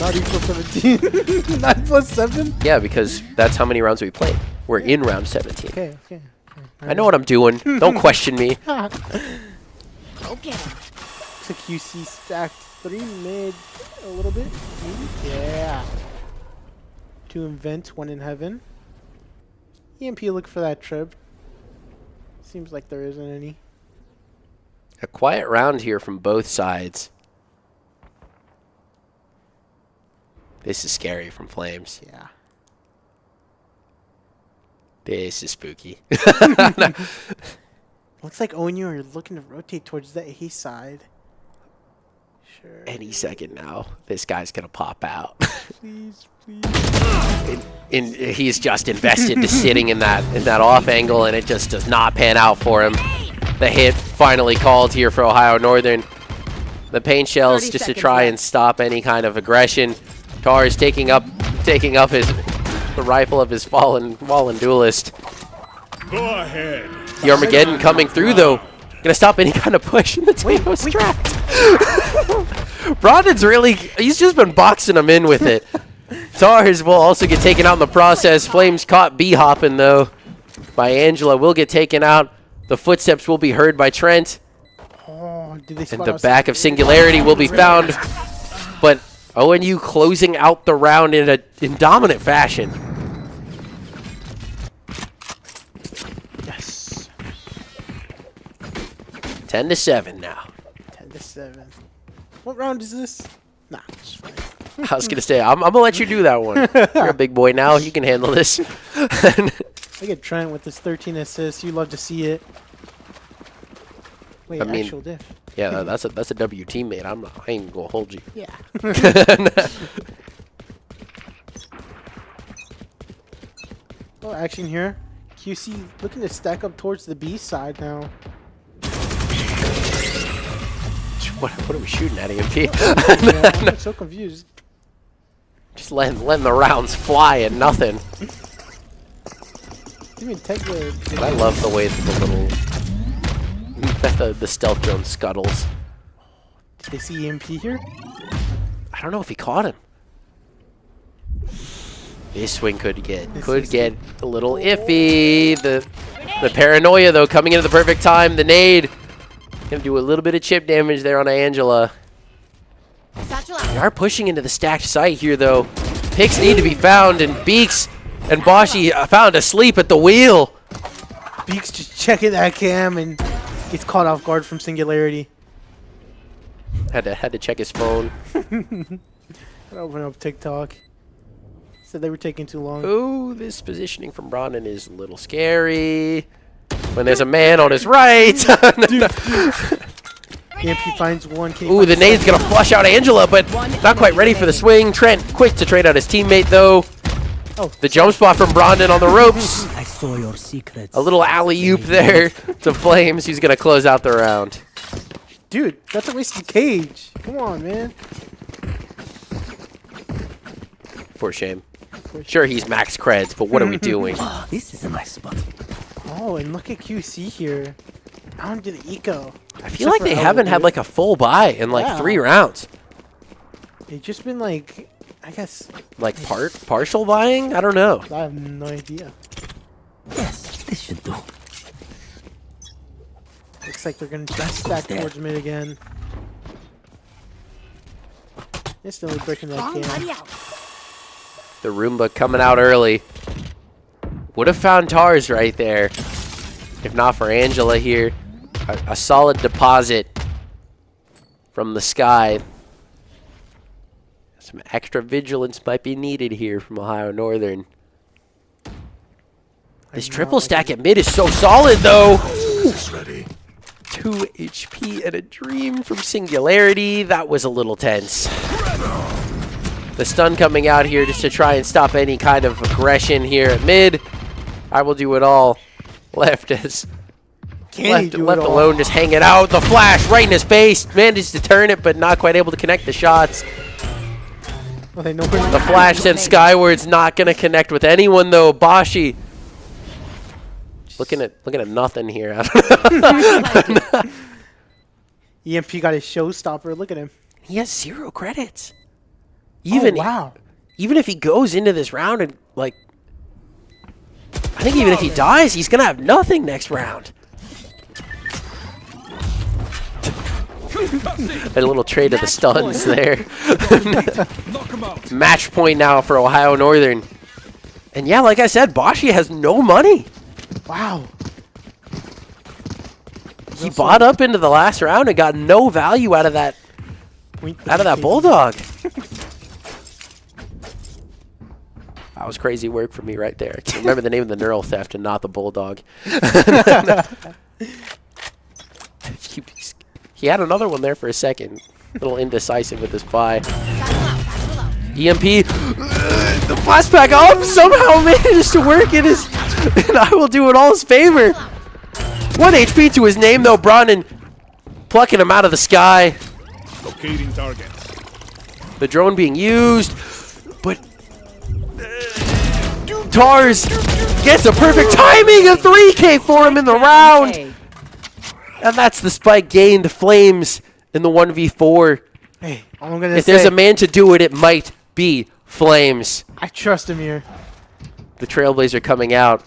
not equal 17. 9 plus 7? Yeah, because that's how many rounds we played. We're in round 17. Okay. I know what I'm doing. Don't question me. Okay. To QC stacked 3 mid a little bit. Maybe? Yeah. 2 in vent, 1 in heaven. EMP look for that trip. Seems like there isn't any. A quiet round here from both sides. This is scary from Flames. Yeah. This is spooky. Looks like ONU are looking to rotate towards the A side. Sure. Any second now, this guy's going to pop out. Please. And he's just invested to sitting in that off angle, and it just does not pan out for him. The hit finally called here for Ohio Northern. The paint shells just to try and stop any kind of aggression. Tar is taking up the rifle of his fallen duelist. Go ahead. The Armageddon coming through though. Gonna stop any kind of push, and the Tomato trapped. Brondon's he's just been boxing him in with it. Tars will also get taken out in the process. Flames caught B-hopping though by Angela. Will get taken out. The footsteps will be heard by Trent. Oh, did they And spot the us? back of Singularity will be found. But ONU closing out the round in dominant fashion. Yes. 10-7 now. 10-7. What round is this? Nah, it's fine. I was gonna say I'm gonna let you do that one. You're a big boy now. You can handle this. Look at Trent with his 13 assists. You love to see it. Wait, I mean, actual diff. Yeah, that's a W teammate. I ain't gonna hold you. Yeah. Oh, action here. QC looking to stack up towards the B side now. What are we shooting at, EMP? Yeah, I'm so confused. Just letting the rounds fly and nothing. Even take the. But I love the way that the stealth drone scuttles. Did they see EMP here? I don't know if he caught him. This swing could get a little iffy. The paranoia though coming into the perfect time. The nade gonna do a little bit of chip damage there on Angela. They are pushing into the stacked site here though. Picks need to be found, and Beaks and Boshi found asleep at the wheel. Beaks just checking that cam and gets caught off guard from Singularity. Had to check his phone. Open up TikTok. Said they were taking too long. Ooh, this positioning from Brondon is a little scary. When there's a man on his right. EMP finds one. Ooh, the nade's gonna flush out Angela, but not quite ready for the swing. Trent quick to trade out his teammate though. Oh, The jump spot from Brondon on the ropes. I saw your secrets. A little alley-oop there to Flames. He's gonna close out the round. dude, that's a wasted cage. Come on, man. For shame. Sure, he's max creds, but what are we doing? Ah, this is a nice spot. Oh, and look at QC here. Down to the eco. I feel like they haven't had like a full buy in like 3 rounds. They've just been like, I guess. Like partial buying? I don't know. I have no idea. Yes, this should do. Looks like they're going to just stack towards mid again. Instantly breaking that game. The Roomba coming out early. Would have found Tars right there. If not for Angela here. A solid deposit from the sky. Some extra vigilance might be needed here from Ohio Northern. This triple stack at mid is so solid though. Ready. 2 HP and a dream from Singularity. That was a little tense. The stun coming out here just to try and stop any kind of aggression here at mid. I will do it all. Left alone, just hanging out. The flash right in his face. Managed to turn it, but not quite able to connect the shots. Well, they know The flash sent skyward's not going to connect with anyone though. Boshi looking at nothing here. EMP got his showstopper. Look at him. He has 0 credits. Oh, wow. Even if he goes into this round and, like... I think even if he dies, he's going to have nothing next round. A little trade of the stuns there. Match point now for Ohio Northern. And yeah, like I said, Bashi has no money. Wow. He bought up into the last round and got no value out of that bulldog. That was crazy work for me right there. I can't remember the name of the neural theft and not the bulldog. He had another one there for a second. A little indecisive with his buy. EMP. The blast pack up somehow manages to work in his... And I will do it all his favor. 1 HP to his name, though. Bronin plucking him out of the sky. Locating targets. The drone being used. But... Tars gets a perfect timing. A 3K for him in the round. And that's the spike gained. Flames in the 1v4. Hey, all I'm gonna If say, there's a man to do it, it might be Flames. I trust him here. The Trailblazer coming out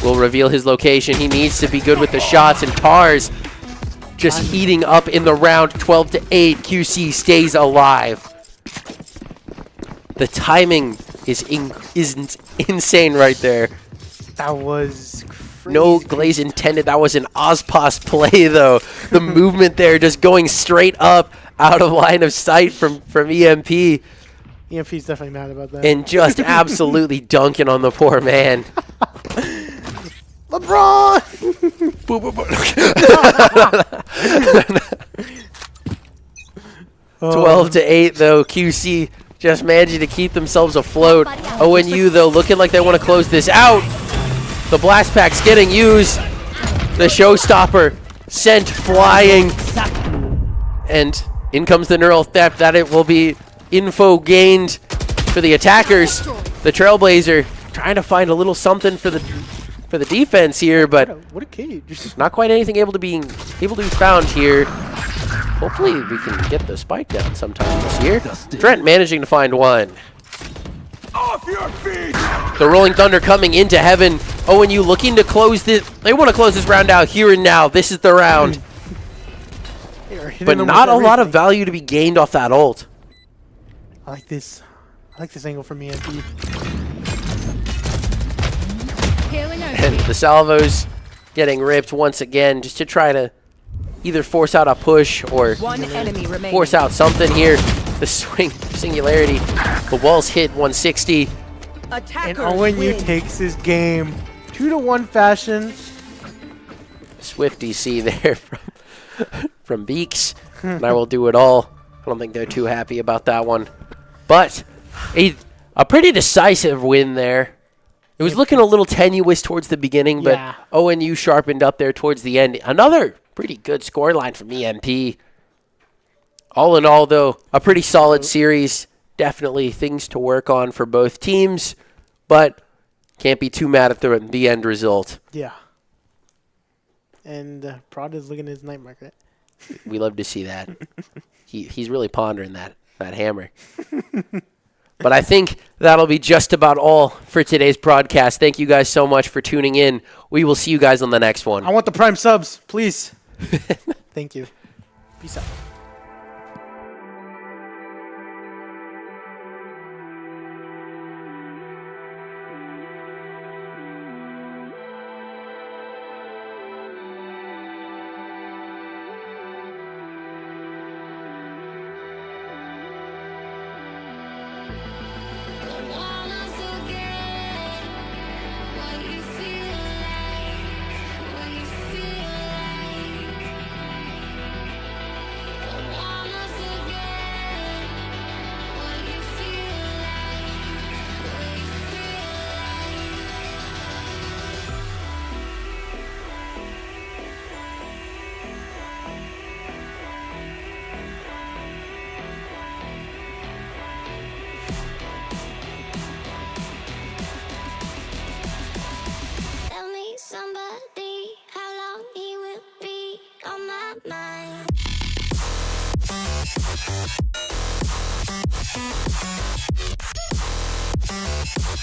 will reveal his location. He needs to be good with the shots, and Tars just heating up in the round. 12-8. QC stays alive. The timing is insane right there. That was crazy. No glaze intended. That was an Ozpos play, though. The movement there just going straight up out of line of sight from EMP. EMP's definitely mad about that. And just absolutely dunking on the poor man. LeBron! 12-8, though. QC just managing to keep themselves afloat. ONU, though, looking like they want to close this out. The blast pack's getting used. The showstopper sent flying. And in comes the neural theft. That it will be info gained for the attackers. The Trailblazer trying to find a little something for the defense here, but what a cage. not quite anything able to be found here. Hopefully we can get the spike down sometime this year. Trent managing to find one. Off your feet! The Rolling Thunder coming into heaven. ONU looking to close this. They want to close this round out here and now. This is the round. But not a lot of value to be gained off that ult. I like this. I like this angle from EMP. And the salvos getting ripped once again just to try to either force out a push or force out something here. The singularity. The walls hit 160. And ONU takes his game 2-1 fashion. Swift DC there from Beaks. And I will do it all. I don't think they're too happy about that one. But a pretty decisive win there. It was looking a little tenuous towards the beginning, but Yeah. ONU sharpened up there towards the end. Another pretty good scoreline from EMP. All in all, though, a pretty solid series. Definitely things to work on for both teams, but can't be too mad at the end result. Yeah. And Prod is looking at his night market. We love to see that. He's really pondering that hammer. But I think that'll be just about all for today's broadcast. Thank you guys so much for tuning in. We will see you guys on the next one. I want the Prime subs, please. Thank you. Peace out. On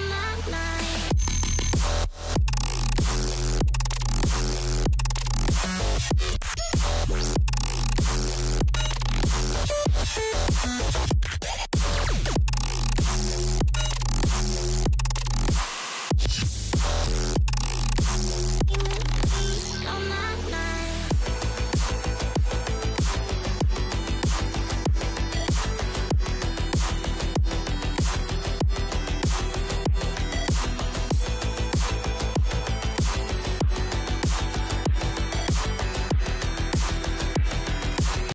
my mind.